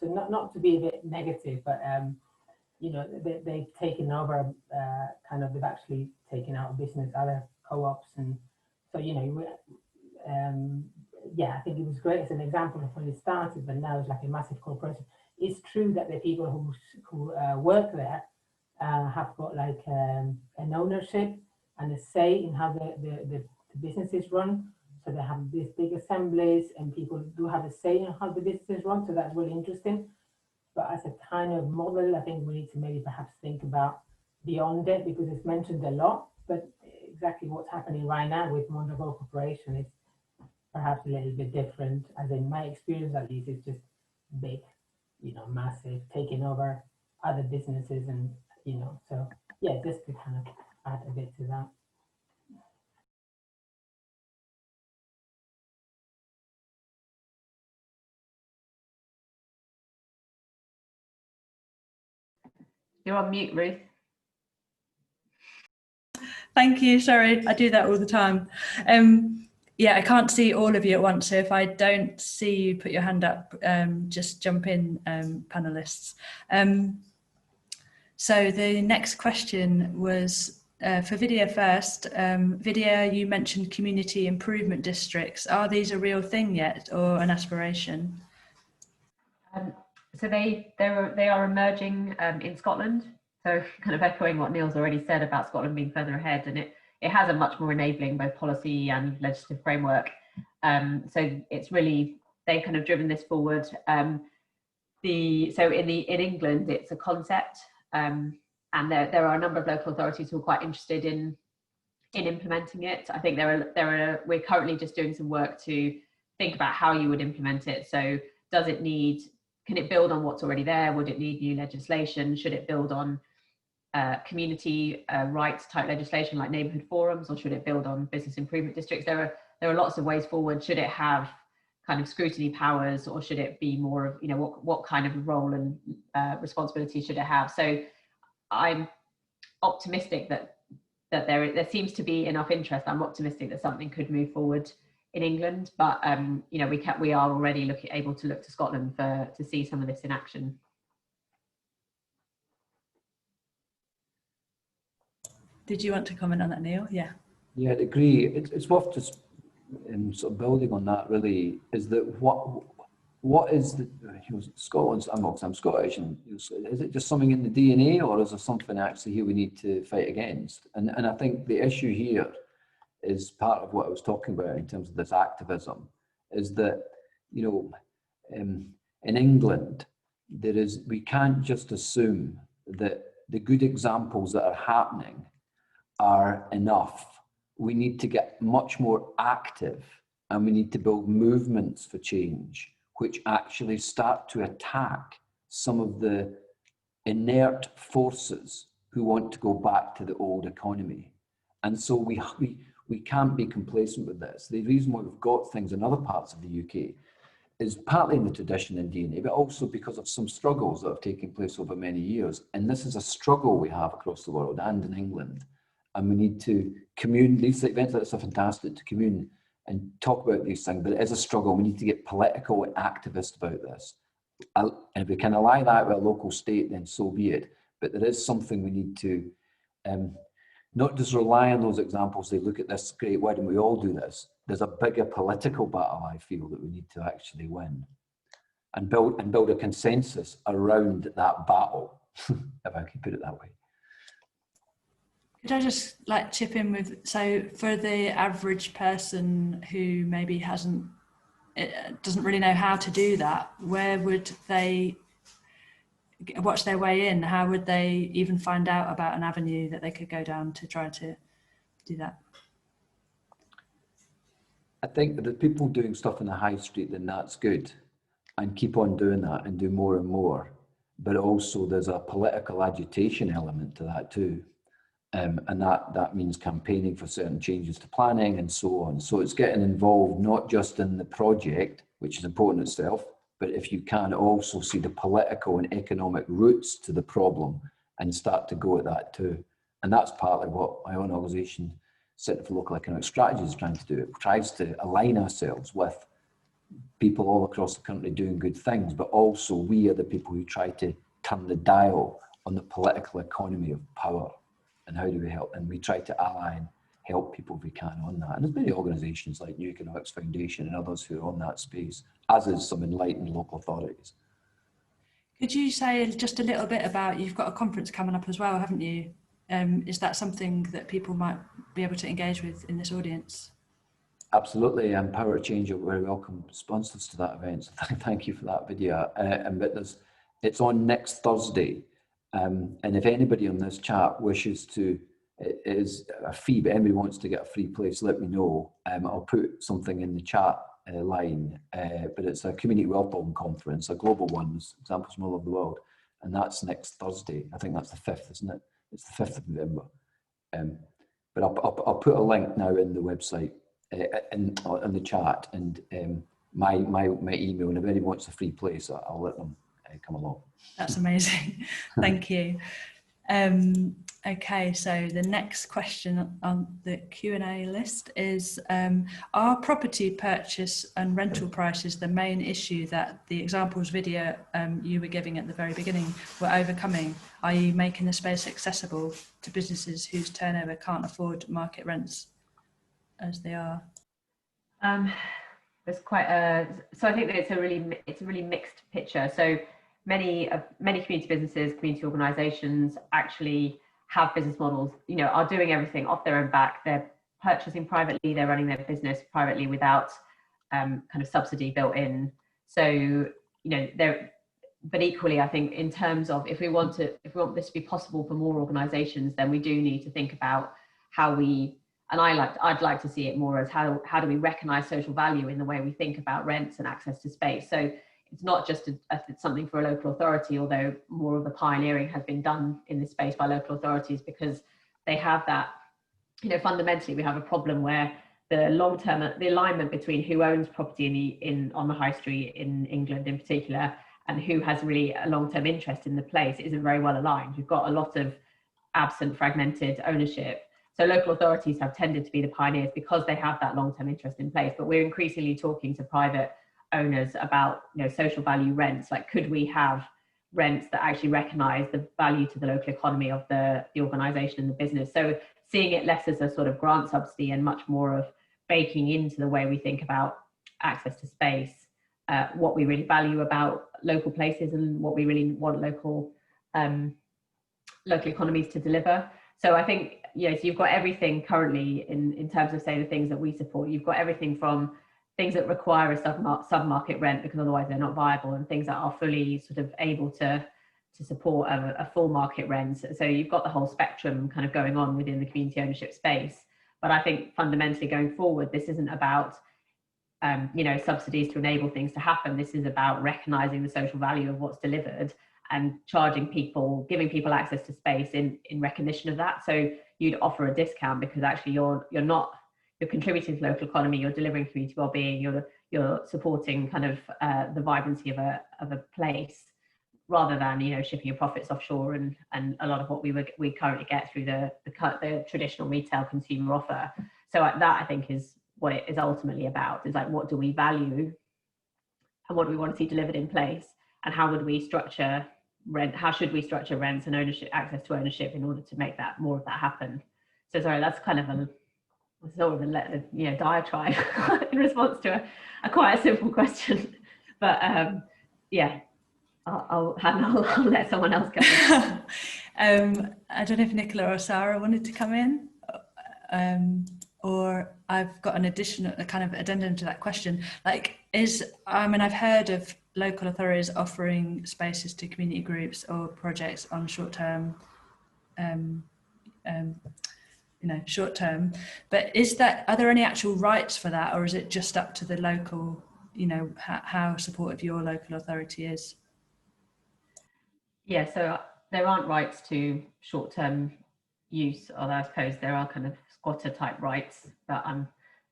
So not to be a bit negative, but you know, they've taken over, they've actually taken out of business other co-ops, and so, you know, yeah, I think it was great as an example of when it started, but now it's like a massive corporation. It's true that the people who work there have got like an ownership and a say in how the business is run. So they have these big assemblies, and people do have a say in how the business is run. So that's really interesting. But as a kind of model, I think we need to maybe perhaps think about beyond it, because it's mentioned a lot, but exactly what's happening right now with Mondragon Corporation is perhaps a little bit different, as in my experience at least, it's just big, you know, massive, taking over other businesses, and, you know, so yeah, just to kind of add a bit to that. You're on mute, Ruth. Thank you. Sorry, I do that all the time. Yeah, I can't see all of you at once. So if I don't see you put your hand up, just jump in, panelists. So the next question was for Vidya first. Vidya, you mentioned community improvement districts. Are these a real thing yet, or an aspiration? So they are emerging in Scotland. So kind of echoing what Neil's already said about Scotland being further ahead, and it has a much more enabling both policy and legislative framework. So it's really, they've kind of driven this forward. So in England, it's a concept, and there are a number of local authorities who are quite interested in implementing it. I think we're currently just doing some work to think about how you would implement it. So can it build on what's already there? Would it need new legislation? Should it build on community rights type legislation like neighbourhood forums, or should it build on business improvement districts? There are lots of ways forward. Should it have kind of scrutiny powers, or should it be more of, you know, what kind of role and responsibility should it have? So I'm optimistic that there seems to be enough interest. I'm optimistic that something could move forward in England, but you know, we are already able to look to Scotland to see some of this in action. Did you want to comment on that, Neil? Yeah. Yeah, I'd agree. It's worth just sort of building on that. Really, is that what is the, you know, Scotland's? I'm Scottish, and you know, is it just something in the DNA, or is there something actually here we need to fight against? And I think the issue here is part of what I was talking about in terms of this activism, is that, you know, in England, we can't just assume that the good examples that are happening are enough. We need to get much more active, and we need to build movements for change, which actually start to attack some of the inert forces who want to go back to the old economy. And so we can't be complacent with this. The reason why we've got things in other parts of the UK is partly in the tradition and DNA, but also because of some struggles that have taken place over many years. And this is a struggle we have across the world and in England. And we need to commune. These events like this are fantastic, to commune and talk about these things, but it is a struggle. We need to get political and activist about this. And if we can ally that with a local state, then so be it. But there is something we need to not just rely on those examples. They look at this great word, and we all do this. There's a bigger political battle, I feel, that we need to actually win and build a consensus around that battle, if I can put it that way. Could I just like chip in with, so for the average person who maybe doesn't really know how to do that, where would they watch their way in? How would they even find out about an avenue that they could go down to try to do that? I think that the people doing stuff in the high street, then that's good, and keep on doing that and do more and more. But also there's a political agitation element to that too. And that means campaigning for certain changes to planning and so on. So it's getting involved not just in the project, which is important itself, but if you can also see the political and economic roots to the problem and start to go at that too. And that's partly what my own organisation, Centre for Local Economic Strategy, is trying to do. It tries to align ourselves with people all across the country doing good things, but also we are the people who try to turn the dial on the political economy of power. And how do we help? And we try to ally and help people if we can on that. And there's many organisations like New Economics Foundation and others who are on that space, as is some enlightened local authorities. Could you say just a little bit about, you've got a conference coming up as well, haven't you? Is that something that people might be able to engage with in this audience? Absolutely, and Power to Change are very welcome sponsors to that event. So thank you for that video. But it's on next Thursday. And if anybody on this chat wishes to, it is a fee, but anybody wants to get a free place, let me know. I'll put something in the chat line, but it's a community well-being conference, a global one, there's examples from all over the world, and that's next Thursday. I think that's the 5th, isn't it? It's the 5th of November. But I'll put a link now in the website, in the chat, and my email, and if anybody wants a free place, I'll let them come along. That's amazing. Thank you. Okay, so the next question on the Q&A list is, are property purchase and rental prices the main issue that the examples video you were giving at the very beginning were overcoming, i.e. making the space accessible to businesses whose turnover can't afford market rents as they are? There's quite a, so I think that it's a really mixed picture. So many community businesses, community organisations actually have business models, are doing everything off their own back. They're purchasing privately, they're running their business privately without kind of subsidy built in. So, but equally, I think in terms of if we want this to be possible for more organisations, then we do need to think about how we, and I'd like to see it more as how do we recognise social value in the way we think about rents and access to space. So it's not just something for a local authority, although more of the pioneering has been done in this space by local authorities, because they have that, fundamentally we have a problem where the alignment between who owns property on the high street in England in particular, and who has really a long-term interest in the place isn't very well aligned. We've got a lot of absent fragmented ownership. So local authorities have tended to be the pioneers because they have that long-term interest in place, but we're increasingly talking to private owners about social value rents. Like, could we have rents that actually recognise the value to the local economy of the organisation and the business? So seeing it less as a sort of grant subsidy and much more of baking into the way we think about access to space, what we really value about local places and what we really want local economies to deliver. So I think, so you've got everything currently in terms of, say, the things that we support. You've got everything from things that require a sub-market rent because otherwise they're not viable, and things that are fully sort of able to support a full market rent. So you've got the whole spectrum kind of going on within the community ownership space. But I think fundamentally going forward, this isn't about subsidies to enable things to happen. This is about recognizing the social value of what's delivered and charging people, giving people access to space in recognition of that. So you'd offer a discount because actually you're contributing to the local economy, you're delivering community well-being, you're supporting kind of the vibrancy of a place, rather than shipping your profits offshore and a lot of what we currently get through the traditional retail consumer offer. So that, I think, is what it is ultimately about, is like, what do we value and what do we want to see delivered in place, and how would we structure rent, how should we structure rents and ownership, access to ownership, in order to make that more of that happen. So sorry, that's kind of a sort of a diatribe in response to a quite a simple question, but yeah, I'll let someone else go. I don't know if Nicola or Sarah wanted to come in, or I've got an additional kind of addendum to that question. Like, I've heard of local authorities offering spaces to community groups or projects on short-term, short-term. But are there any actual rights for that, or is it just up to the local, how supportive your local authority is? Yeah, so there aren't rights to short-term use, although I suppose there are kind of squatter type rights, but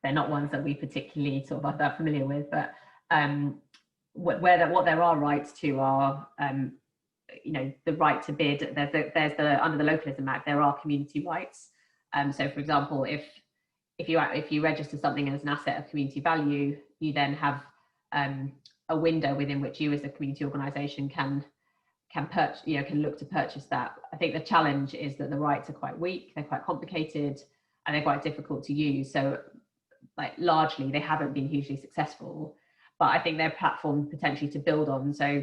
they're not ones that we particularly sort of are that familiar with. But what there are rights to are, the right to bid. There's under the Localism Act, there are community rights. So, for example, if you register something as an asset of community value, you then have a window within which you, as a community organisation, can look to purchase that. I think the challenge is that the rights are quite weak, they're quite complicated, and they're quite difficult to use. So, like, largely they haven't been hugely successful, but I think they're a platform potentially to build on. So,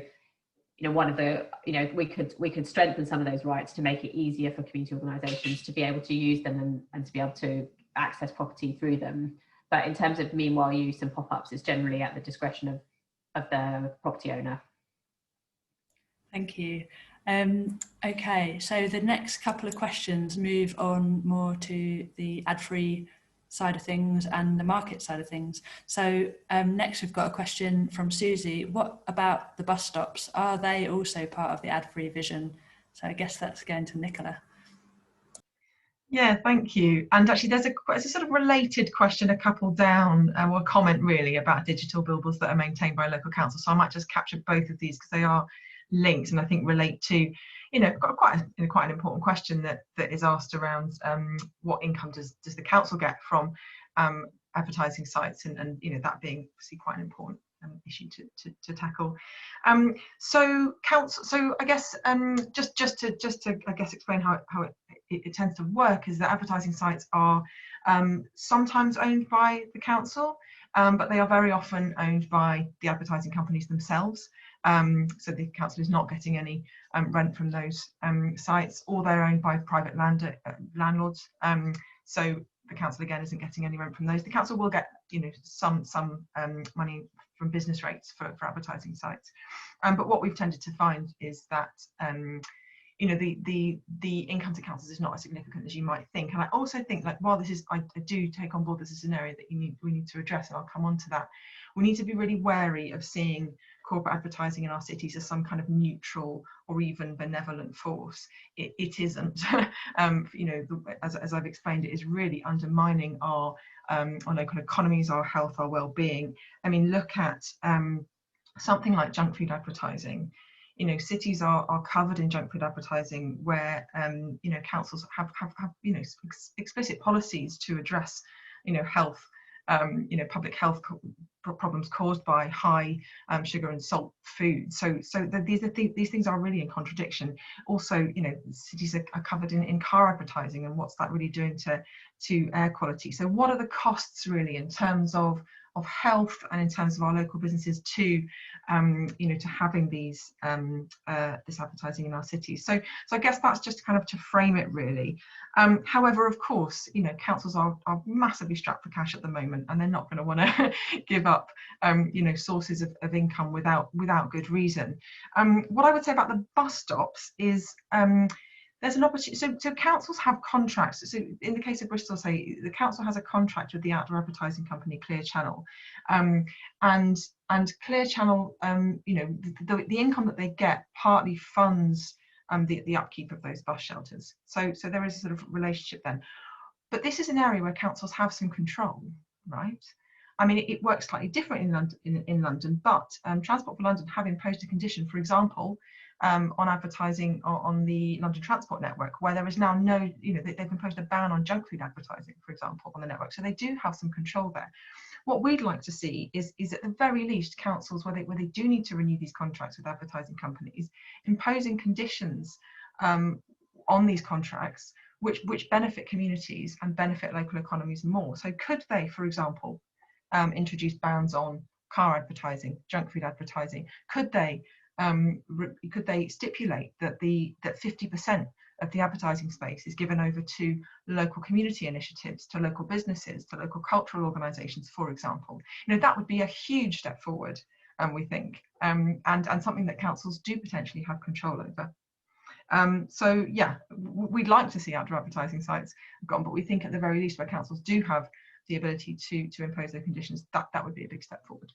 one of the, we could strengthen some of those rights to make it easier for community organisations to be able to use them and to be able to access property through them. But in terms of meanwhile use and pop-ups, it's generally at the discretion of the property owner. Thank you. Okay, so the next couple of questions move on more to the ad-free side of things and the market side of things. So next we've got a question from Susie. What about the bus stops? Are they also part of the ad-free vision? So I guess that's going to Nicola. Yeah, thank you. And actually there's a sort of related question a couple down, or a comment really, about digital billboards that are maintained by local council. So I might just capture both of these because they are linked and I think relate to, quite an important question that is asked around what income does the council get from advertising sites, and that being obviously quite an important issue to tackle. So I guess just to I guess explain how it tends to work, is that advertising sites are sometimes owned by the council, but they are very often owned by the advertising companies themselves. So the council is not getting any rent from those sites, or they're owned by private landlords. So the council again isn't getting any rent from those. The council will get some money from business rates for advertising sites, but what we've tended to find is that the income to councils is not as significant as you might think. And I also think, like, while this is, I do take on board this is an area that we need to address, and I'll come on to that. We need to be really wary of seeing corporate advertising in our cities as some kind of neutral or even benevolent force. It isn't. As I've explained, it is really undermining our local economies, our health, our well-being. I mean, look at something like junk food advertising. Cities are covered in junk food advertising, where councils have explicit policies to address health, public health problems caused by high sugar and salt food. So these things are really in contradiction. Also, cities are covered in car advertising, and what's that really doing to air quality? So what are the costs really in terms of of health and in terms of our local businesses to, you know, to having these this advertising in our cities. So I guess that's just kind of to frame it really. However, of course, you know, councils are massively strapped for cash at the moment, and they're not going to want to give up, you know, sources of income without good reason. What I would say about the bus stops is there's an opportunity. So councils have contracts. So in the case of Bristol, say the council has a contract with the outdoor advertising company Clear Channel, and Clear Channel, you know, the income that they get partly funds the upkeep of those bus shelters. So there is a sort of relationship then. But this is an area where councils have some control, right? I mean, it works slightly different in London, but Transport for London have imposed a condition, for example, on advertising on the London Transport Network, where there is now no, you know, they've imposed a ban on junk food advertising, for example, on the network. So they do have some control there. What we'd like to see is at the very least councils where they do need to renew these contracts with advertising companies, imposing conditions on these contracts which benefit communities and benefit local economies more. So could they, for example, introduce bans on car advertising, junk food advertising? Could they stipulate that 50% of the advertising space is given over to local community initiatives, to local businesses, to local cultural organisations, for example? You know, that would be a huge step forward, we think, and something that councils do potentially have control over. So yeah, we'd like to see outdoor advertising sites gone, but we think at the very least where councils do have the ability to impose their conditions, that would be a big step forward.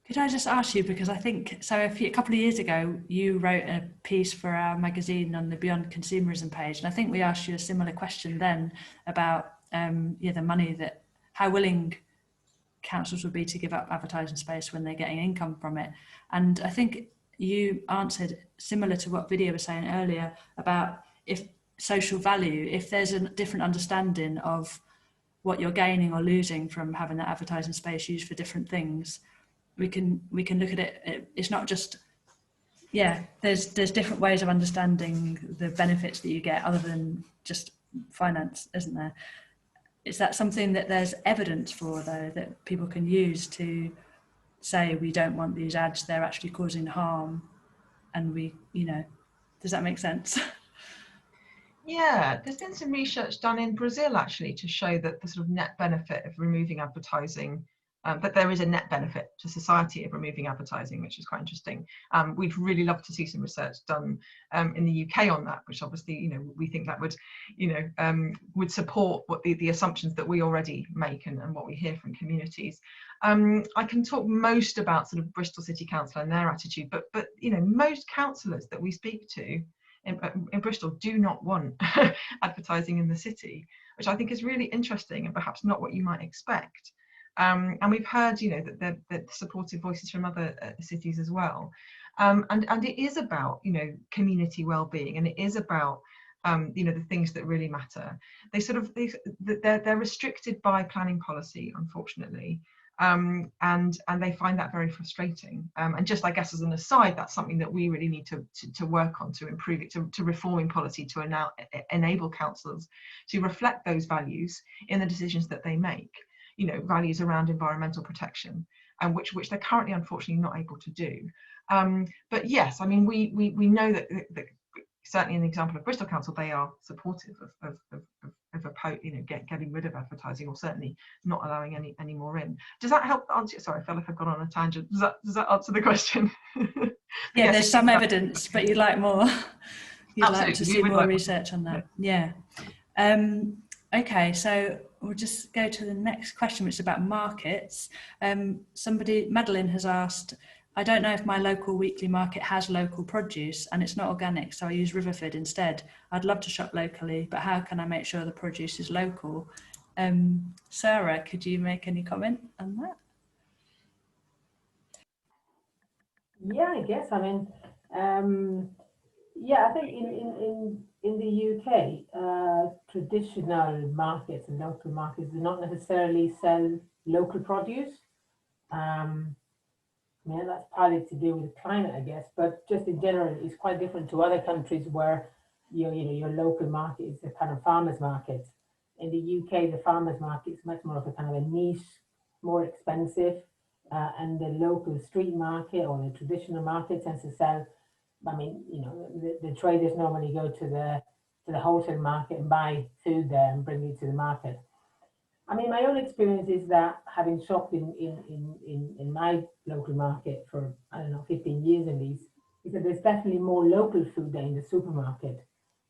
Could I just ask you, because I think, so a couple of years ago, you wrote a piece for our magazine on the Beyond Consumerism page, and I think we asked you a similar question then about the money that, how willing councils would be to give up advertising space when they're getting income from it. And I think you answered similar to what Vidya was saying earlier about if social value, if there's a different understanding of what you're gaining or losing from having that advertising space used for different things, we can look at it. It's not just, there's different ways of understanding the benefits that you get other than just finance, isn't there? Is that something that there's evidence for, though, that people can use to say we don't want these ads, they're actually causing harm, and we, you know, does that make sense? Yeah, there's been some research done in Brazil actually to show that the sort of net benefit of removing advertising, that there is a net benefit to society of removing advertising, which is quite interesting. We'd really love to see some research done in the UK on that, which obviously, you know, we think that would, you know, would support what the assumptions that we already make and what we hear from communities. I can talk most about sort of Bristol City Council and their attitude, but you know, most councillors that we speak to in Bristol do not want advertising in the city, which I think is really interesting and perhaps not what you might expect. And we've heard, you know, that supportive voices from other cities as well. And it is about, you know, community well-being, and it is about, you know, the things that really matter. They're restricted by planning policy, unfortunately. And they find that very frustrating. And just, I guess, as an aside, that's something that we really need to work on, to improve it, to reforming policy, to now enable councillors to reflect those values in the decisions that they make. You know, values around environmental protection, and which they're currently unfortunately not able to do. But yes, I mean, we know that certainly in the example of Bristol Council, they are supportive of you know, getting rid of advertising, or certainly not allowing any more in. Does that help answer? Sorry, I feel like I've gone on a tangent. Does that answer the question? Yeah, yes, there's some evidence, but you'd like more. You'd like to see more research on that. Yeah. Okay, so we'll just go to the next question, which is about markets. Madeline has asked, I don't know if my local weekly market has local produce and it's not organic, so I use Riverford instead. I'd love to shop locally, but how can I make sure the produce is local? Sarah, could you make any comment on that? Yeah, I guess. I mean, yeah, I think in the UK, traditional markets and local markets do not necessarily sell local produce. Yeah, that's partly to do with the climate, I guess, but just in general, it's quite different to other countries where your local market is a kind of farmers market. In the UK, the farmers market is much more of a kind of a niche, more expensive, and the local street market or the traditional market tends to sell. I mean, you know, the traders normally go to the wholesale market and buy food there and bring it to the market. I mean, my own experience is that having shopped in my local market for, I don't know, 15 years at least, is that there's definitely more local food there in the supermarket.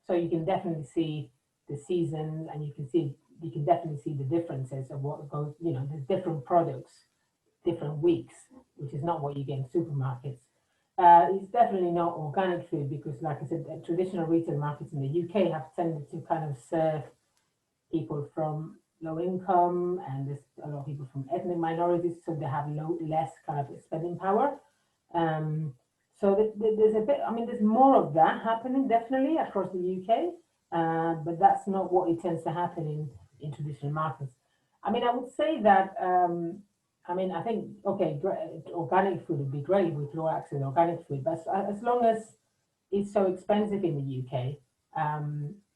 So you can definitely see the seasons, and you can definitely see the differences of what goes, you know, there's different products, different weeks, which is not what you get in supermarkets. It's definitely not organic food because, like I said, traditional retail markets in the UK have tended to kind of serve people from low income, and there's a lot of people from ethnic minorities, so they have less kind of spending power. So there's a bit, I mean, there's more of that happening definitely across the UK, but that's not what it tends to happen in traditional markets. I mean, I would say that, I mean, I think, okay, organic food would be great with low access organic food, but as long as it's so expensive in the UK,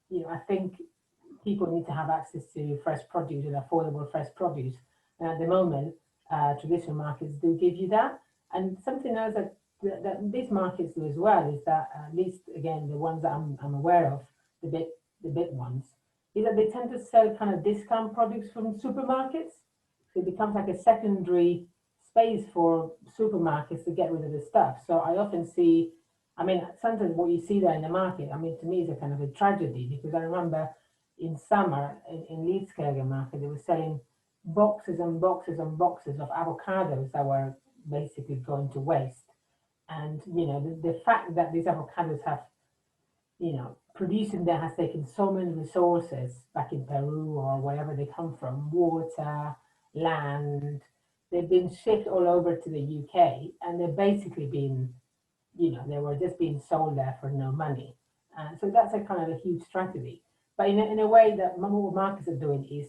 you know, I think people need to have access to fresh produce and affordable fresh produce. And at the moment, traditional markets do give you that. And something else that these markets do as well is that, at least again, the ones that I'm aware of, the big ones, is that they tend to sell kind of discount products from supermarkets. So it becomes like a secondary space for supermarkets to get rid of the stuff. So I often see, I mean, sometimes what you see there in the market, I mean, to me, is a kind of a tragedy, because I remember in summer in Leeds market, they were selling boxes and boxes and boxes of avocados that were basically going to waste. And, you know, the fact that these avocados have, you know, producing them has taken so many resources back in Peru or wherever they come from, water, land, they've been shipped all over to the UK, and they're basically been, you know, they were just being sold there for no money. So that's a kind of a huge tragedy. But in a way that what markets are doing is,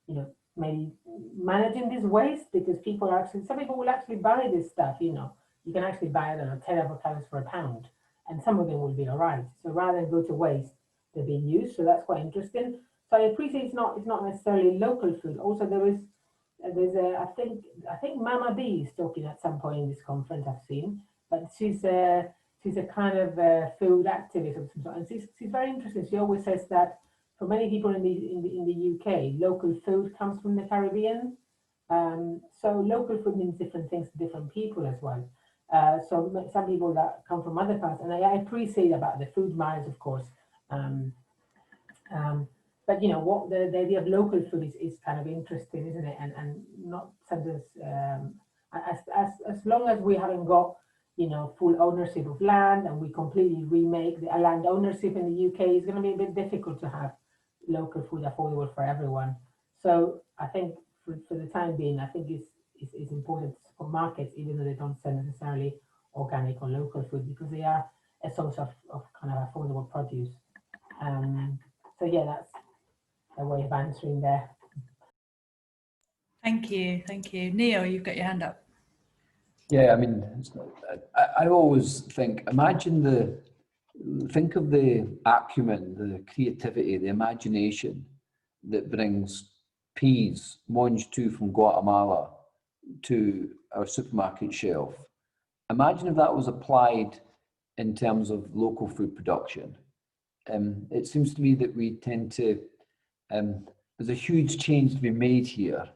you know, maybe managing this waste, because people are actually, some people will actually buy this stuff, you know, you can actually buy, I don't know, 10 avocados for £1, and some of them will be all right. So rather than go to waste, they're being used. So that's quite interesting. So I appreciate it's not necessarily local food. Also, there's I think Mama B is talking at some point in this conference I've seen, but she's a kind of food activist of some sort, and she's very interesting. She always says that for many people in the UK, local food comes from the Caribbean. So local food means different things to different people as well. So some people that come from other parts, and I appreciate about the food miles, of course. But you know what, the idea of local food is kind of interesting, isn't it? And not sometimes as long as we haven't got, you know, full ownership of land, and we completely remake the land ownership in the UK, is going to be a bit difficult to have local food affordable for everyone. So I think for the time being, I think it's important to support markets, even though they don't sell necessarily organic or local food, because they are a source of kind of affordable produce. So yeah, that's a way of answering there. Thank you. Neo, you've got your hand up. Yeah, I mean, I always think of the acumen, the creativity, the imagination that brings peas, Monge 2 from Guatemala, to our supermarket shelf. Imagine if that was applied in terms of local food production. It seems to me that we tend to, there's a huge change to be made here,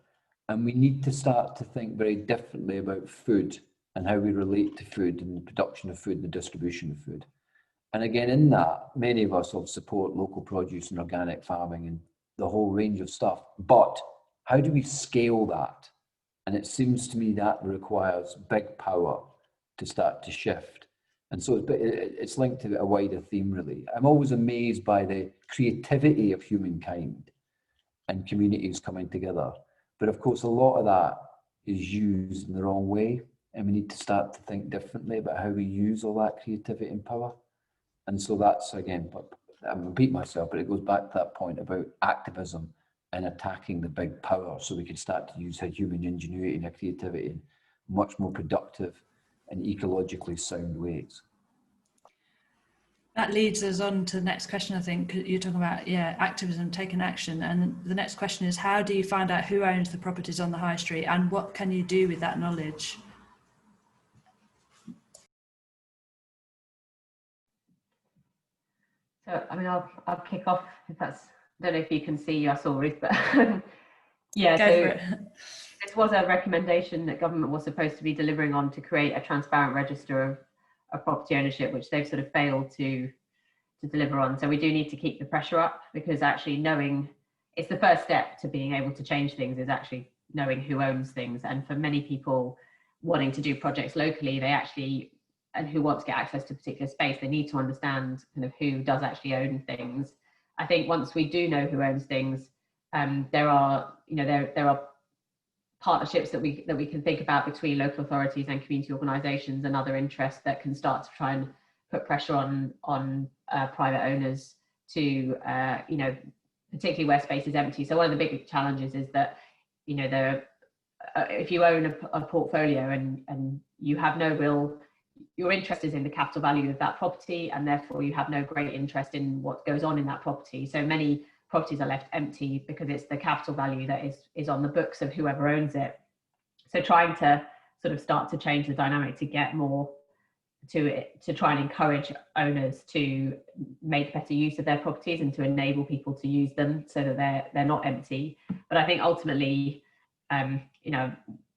and we need to start to think very differently about food and how we relate to food and the production of food and the distribution of food. And again, in that, many of us will support local produce and organic farming and the whole range of stuff. But how do we scale that? And it seems to me that requires big power to start to shift. And so it's linked to a wider theme, really. I'm always amazed by the creativity of humankind and communities coming together. But of course, a lot of that is used in the wrong way. And we need to start to think differently about how we use all that creativity and power. And so that's, again, I'm repeating myself, but it goes back to that point about activism and attacking the big power, so we can start to use our human ingenuity and our creativity in much more productive and ecologically sound ways. That leads us on to the next question. I think you're talking about, yeah, activism, taking action. And the next question is, how do you find out who owns the properties on the high street and what can you do with that knowledge? So, I mean, I'll kick off if that's, I don't know if you can see us all, Ruth, but yeah, Go so for it. this was a recommendation that government was supposed to be delivering on, to create a transparent register of property ownership, which they've sort of failed to deliver on. So we do need to keep the pressure up, because actually knowing, it's the first step to being able to change things, is actually knowing who owns things. And for many people wanting to do projects locally, they actually, and who want to get access to a particular space, they need to understand kind of who does actually own things. I think once we do know who owns things, there are partnerships that we can think about between local authorities and community organisations and other interests that can start to try and put pressure on private owners to, particularly where space is empty. So one of the big challenges is that, if you own a portfolio and you have no real, your interest is in the capital value of that property, and therefore you have no great interest in what goes on in that property. So many properties are left empty because it's the capital value that is on the books of whoever owns it. So trying to sort of start to change the dynamic to get more to try and encourage owners to make better use of their properties and to enable people to use them so that they're not empty. But I think ultimately,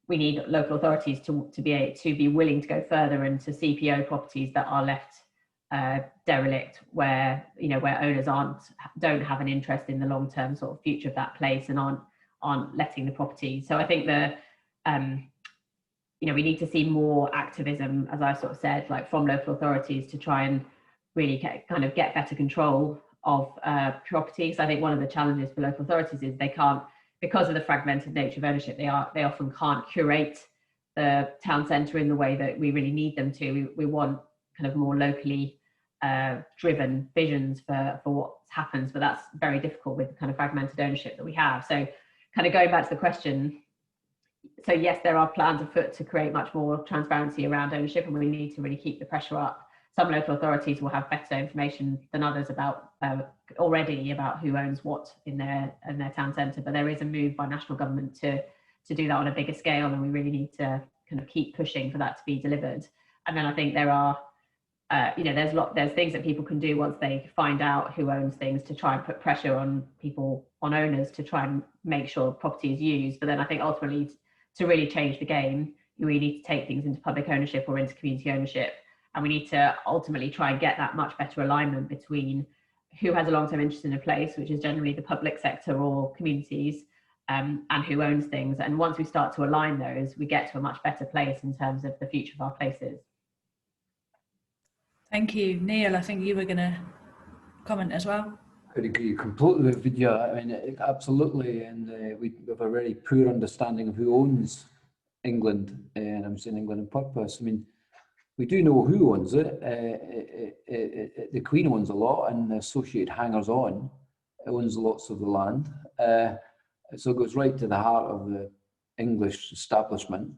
we need local authorities to be willing to go further into CPO properties that are left derelict, where owners don't have an interest in the long-term sort of future of that place and aren't letting the property. So I think we need to see more activism, as I sort of said, like from local authorities to try and really get better control of properties. I think one of the challenges for local authorities is they can't, because of the fragmented nature of ownership, they often can't curate the town centre in the way that we really need them to. We want kind of more locally driven visions for what happens, but that's very difficult with the kind of fragmented ownership that we have. So kind of going back to the question, so yes, there are plans afoot to create much more transparency around ownership, and we need to really keep the pressure up. Some local authorities will have better information than others about already about who owns what in their town centre, but there is a move by national government to do that on a bigger scale, and we really need to kind of keep pushing for that to be delivered. And then I think there are there's things that people can do once they find out who owns things to try and put pressure on people, on owners, to try and make sure property is used. But then I think ultimately, to really change the game, you really need to take things into public ownership or into community ownership. And we need to ultimately try and get that much better alignment between who has a long-term interest in a place, which is generally the public sector or communities, and who owns things. And once we start to align those, we get to a much better place in terms of the future of our places. Thank you. Neil, I think you were going to comment as well. I would agree completely with Vidya. I mean, absolutely. And we have a very poor understanding of who owns England. And I'm saying England on purpose. I mean, we do know who owns it. The Queen owns a lot, and the associated hangers-on owns lots of the land. So it goes right to the heart of the English establishment.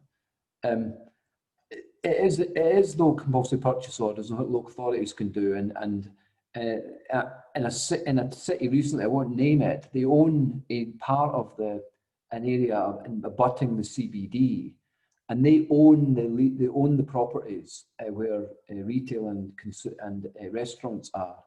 It is though compulsory purchase orders and what local authorities can do, and in a city recently, I won't name it, they own a part of an area abutting the CBD, and they own the properties where retail and restaurants are.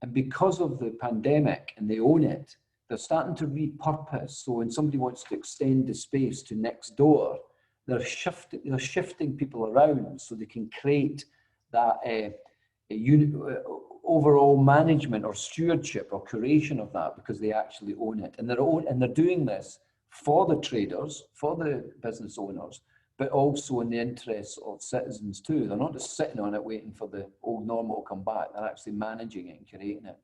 And because of the pandemic, and they own it, they're starting to repurpose. So when somebody wants to extend the space to next door, they're shifting people around so they can create that overall management or stewardship or curation of that, because they actually own it. And they're doing this for the traders, for the business owners, but also in the interests of citizens too. They're not just sitting on it waiting for the old normal to come back. They're actually managing it and curating it.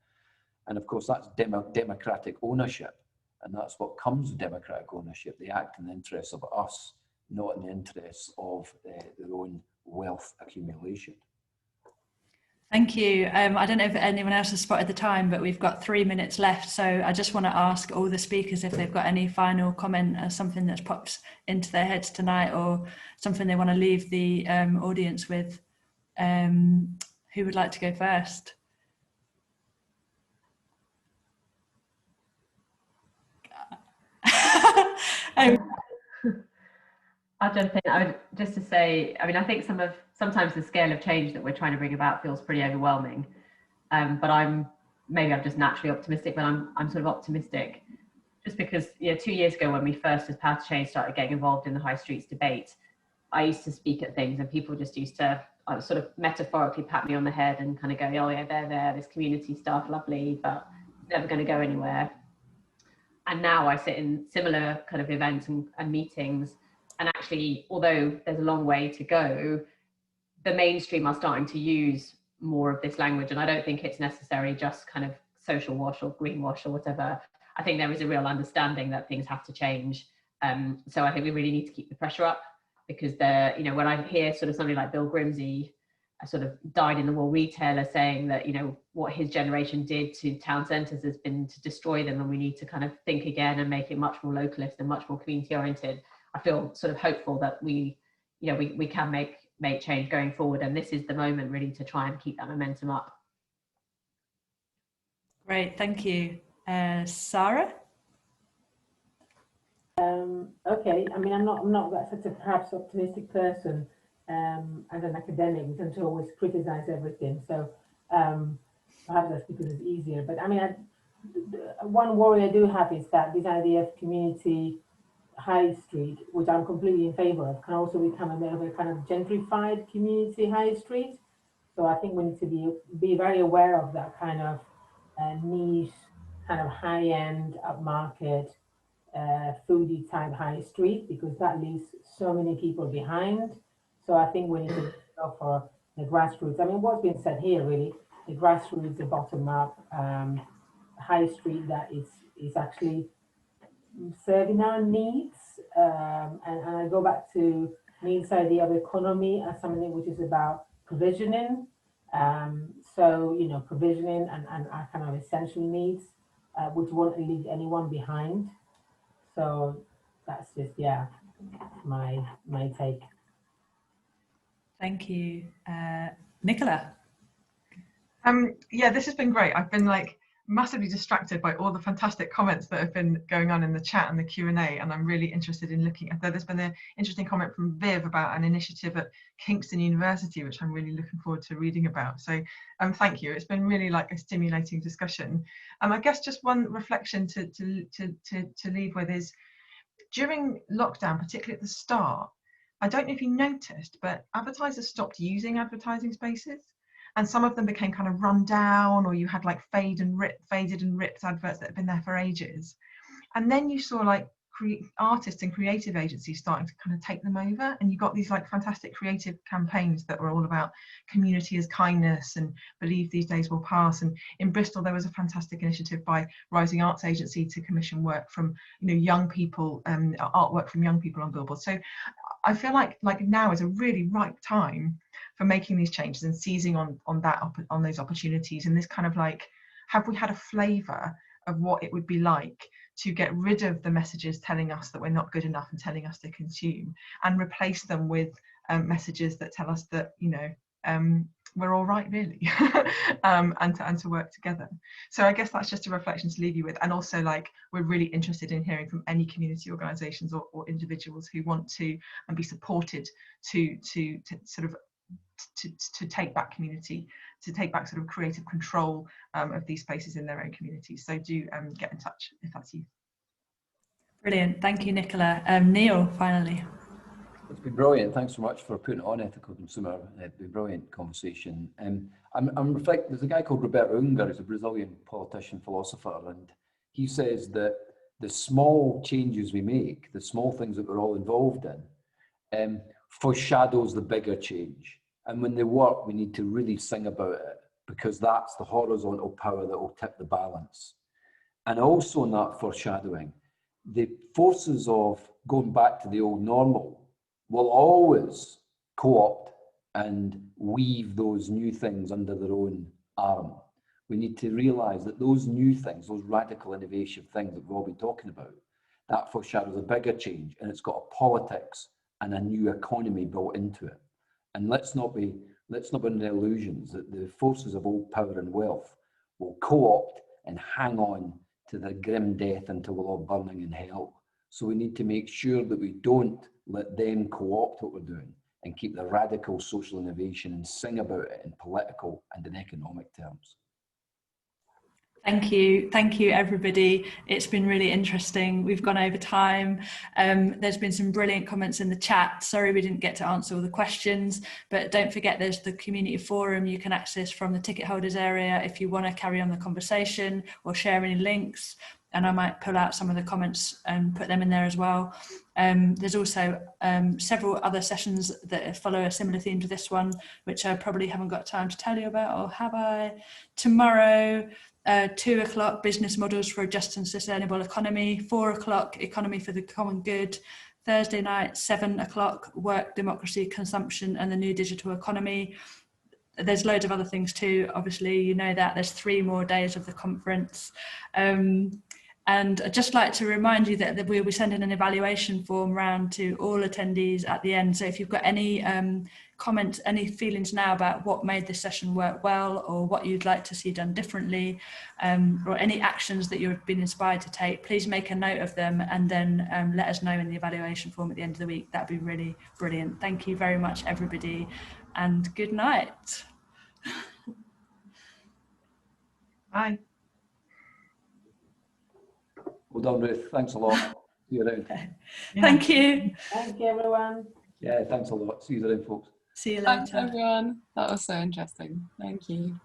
And of course, that's democratic ownership. And that's what comes with democratic ownership. They act in the interests of us, not in the interests of their own wealth accumulation. Thank you. I don't know if anyone else has spotted the time, but we've got 3 minutes left. So I just want to ask all the speakers if they've got any final comment or something that's popped into their heads tonight, or something they want to leave the audience with. Who would like to go first? I'll jump in. I would just to say, I mean, I think sometimes the scale of change that we're trying to bring about feels pretty overwhelming. But maybe I'm just naturally optimistic, but I'm sort of optimistic just because 2 years ago when we first as Power to Change started getting involved in the high streets debate, I used to speak at things and people just used to sort of metaphorically pat me on the head and kind of go, oh yeah, there, this community stuff, lovely, but never going to go anywhere. And now I sit in similar kind of events and meetings, and actually, although there's a long way to go, the mainstream are starting to use more of this language. And I don't think it's necessarily just kind of social wash or greenwash or whatever. I think there is a real understanding that things have to change. So I think we really need to keep the pressure up, because when I hear sort of somebody like Bill Grimsey, a sort of dyed-in-the-wool retailer, saying that what his generation did to town centres has been to destroy them, and we need to kind of think again and make it much more localist and much more community oriented. I feel sort of hopeful that we can make change going forward, and this is the moment really to try and keep that momentum up. Great, thank you. Sarah? Okay, I mean, I'm not that such a perhaps optimistic person as an academic. We tend to always criticize everything, so perhaps that's because it's easier. But I mean, one worry I do have is that this idea of community high street, which I'm completely in favor of, can also become a bit of a kind of gentrified community high street. So I think we need to be very aware of that kind of niche, kind of high-end, upmarket, foodie type high street, because that leaves so many people behind. So I think we need to go for the grassroots. I mean, what's been said here really, the grassroots, the bottom-up high street that is actually serving our needs. And I go back to Neil's idea of economy as something which is about provisioning. So, provisioning and our kind of essential needs, which won't leave anyone behind. So that's just, my take. Thank you. Nicola? Yeah, this has been great. I've been massively distracted by all the fantastic comments that have been going on in the chat and the Q&A, and I'm really interested in looking at. There's been an interesting comment from Viv about an initiative at Kingston University, which I'm really looking forward to reading about. So thank you. It's been really a stimulating discussion. I guess just one reflection to leave with is, during lockdown, particularly at the start, I don't know if you noticed, but advertisers stopped using advertising spaces. And some of them became kind of run down, or you had faded and ripped adverts that had been there for ages. And then you saw artists and creative agencies starting to kind of take them over, and you got these fantastic creative campaigns that were all about community as kindness and believe these days will pass. And in Bristol there was a fantastic initiative by Rising Arts Agency to commission work from young people, artwork from young people on billboards. So I feel like now is a really ripe time for making these changes and seizing on those opportunities, and this kind of have we had a flavour of what it would be like to get rid of the messages telling us that we're not good enough and telling us to consume, and replace them with messages that tell us that we're all right really, and to work together. So I guess that's just a reflection to leave you with, and also we're really interested in hearing from any community organisations or individuals who want to and be supported to sort of to take back community, to take back sort of creative control of these spaces in their own communities. So do get in touch if that's you. Brilliant, thank you, Nicola. Neil, finally. It's been brilliant. Thanks so much for putting on Ethical Consumer. It's been a brilliant conversation. I'm reflecting, there's a guy called Roberto Unger, who's a Brazilian politician, philosopher, and he says that the small changes we make, the small things that we're all involved in, foreshadows the bigger change. And when they work, we need to really sing about it, because that's the horizontal power that will tip the balance. And also in that foreshadowing, the forces of going back to the old normal will always co-opt and weave those new things under their own arm. We need to realise that those new things, those radical innovation things that we've all been talking about, that foreshadows a bigger change, and it's got a politics and a new economy built into it. And let's not be under illusions that the forces of old power and wealth will co-opt and hang on to the grim death until we're all burning in hell. So we need to make sure that we don't let them co-opt what we're doing and keep the radical social innovation and sing about it in political and in economic terms. Thank you everybody. It's been really interesting. We've gone over time. There's been some brilliant comments in the chat. Sorry we didn't get to answer all the questions, but don't forget there's the community forum you can access from the ticket holders area if you want to carry on the conversation or share any links, and I might pull out some of the comments and put them in there as well. There's also several other sessions that follow a similar theme to this one, which I probably haven't got time to tell you about, or have I? Tomorrow, 2 o'clock, business models for a just and sustainable economy. 4 o'clock, economy for the common good. Thursday night, 7 o'clock, work, democracy, consumption and the new digital economy. There's loads of other things too, obviously, you know that. There's 3 more days of the conference. And I'd just like to remind you that we'll be sending an evaluation form round to all attendees at the end. So if you've got any comments, any feelings now about what made this session work well, or what you'd like to see done differently, or any actions that you've been inspired to take, please make a note of them and then let us know in the evaluation form at the end of the week. That'd be really brilliant. Thank you very much, everybody, and good night. Bye. Well done, Ruth. Thanks a lot. See you around. Yeah. Thank you. Thank you, everyone. Yeah, thanks a lot. See you around, folks. See you Thanks, later. everyone. That was so interesting. Thank you.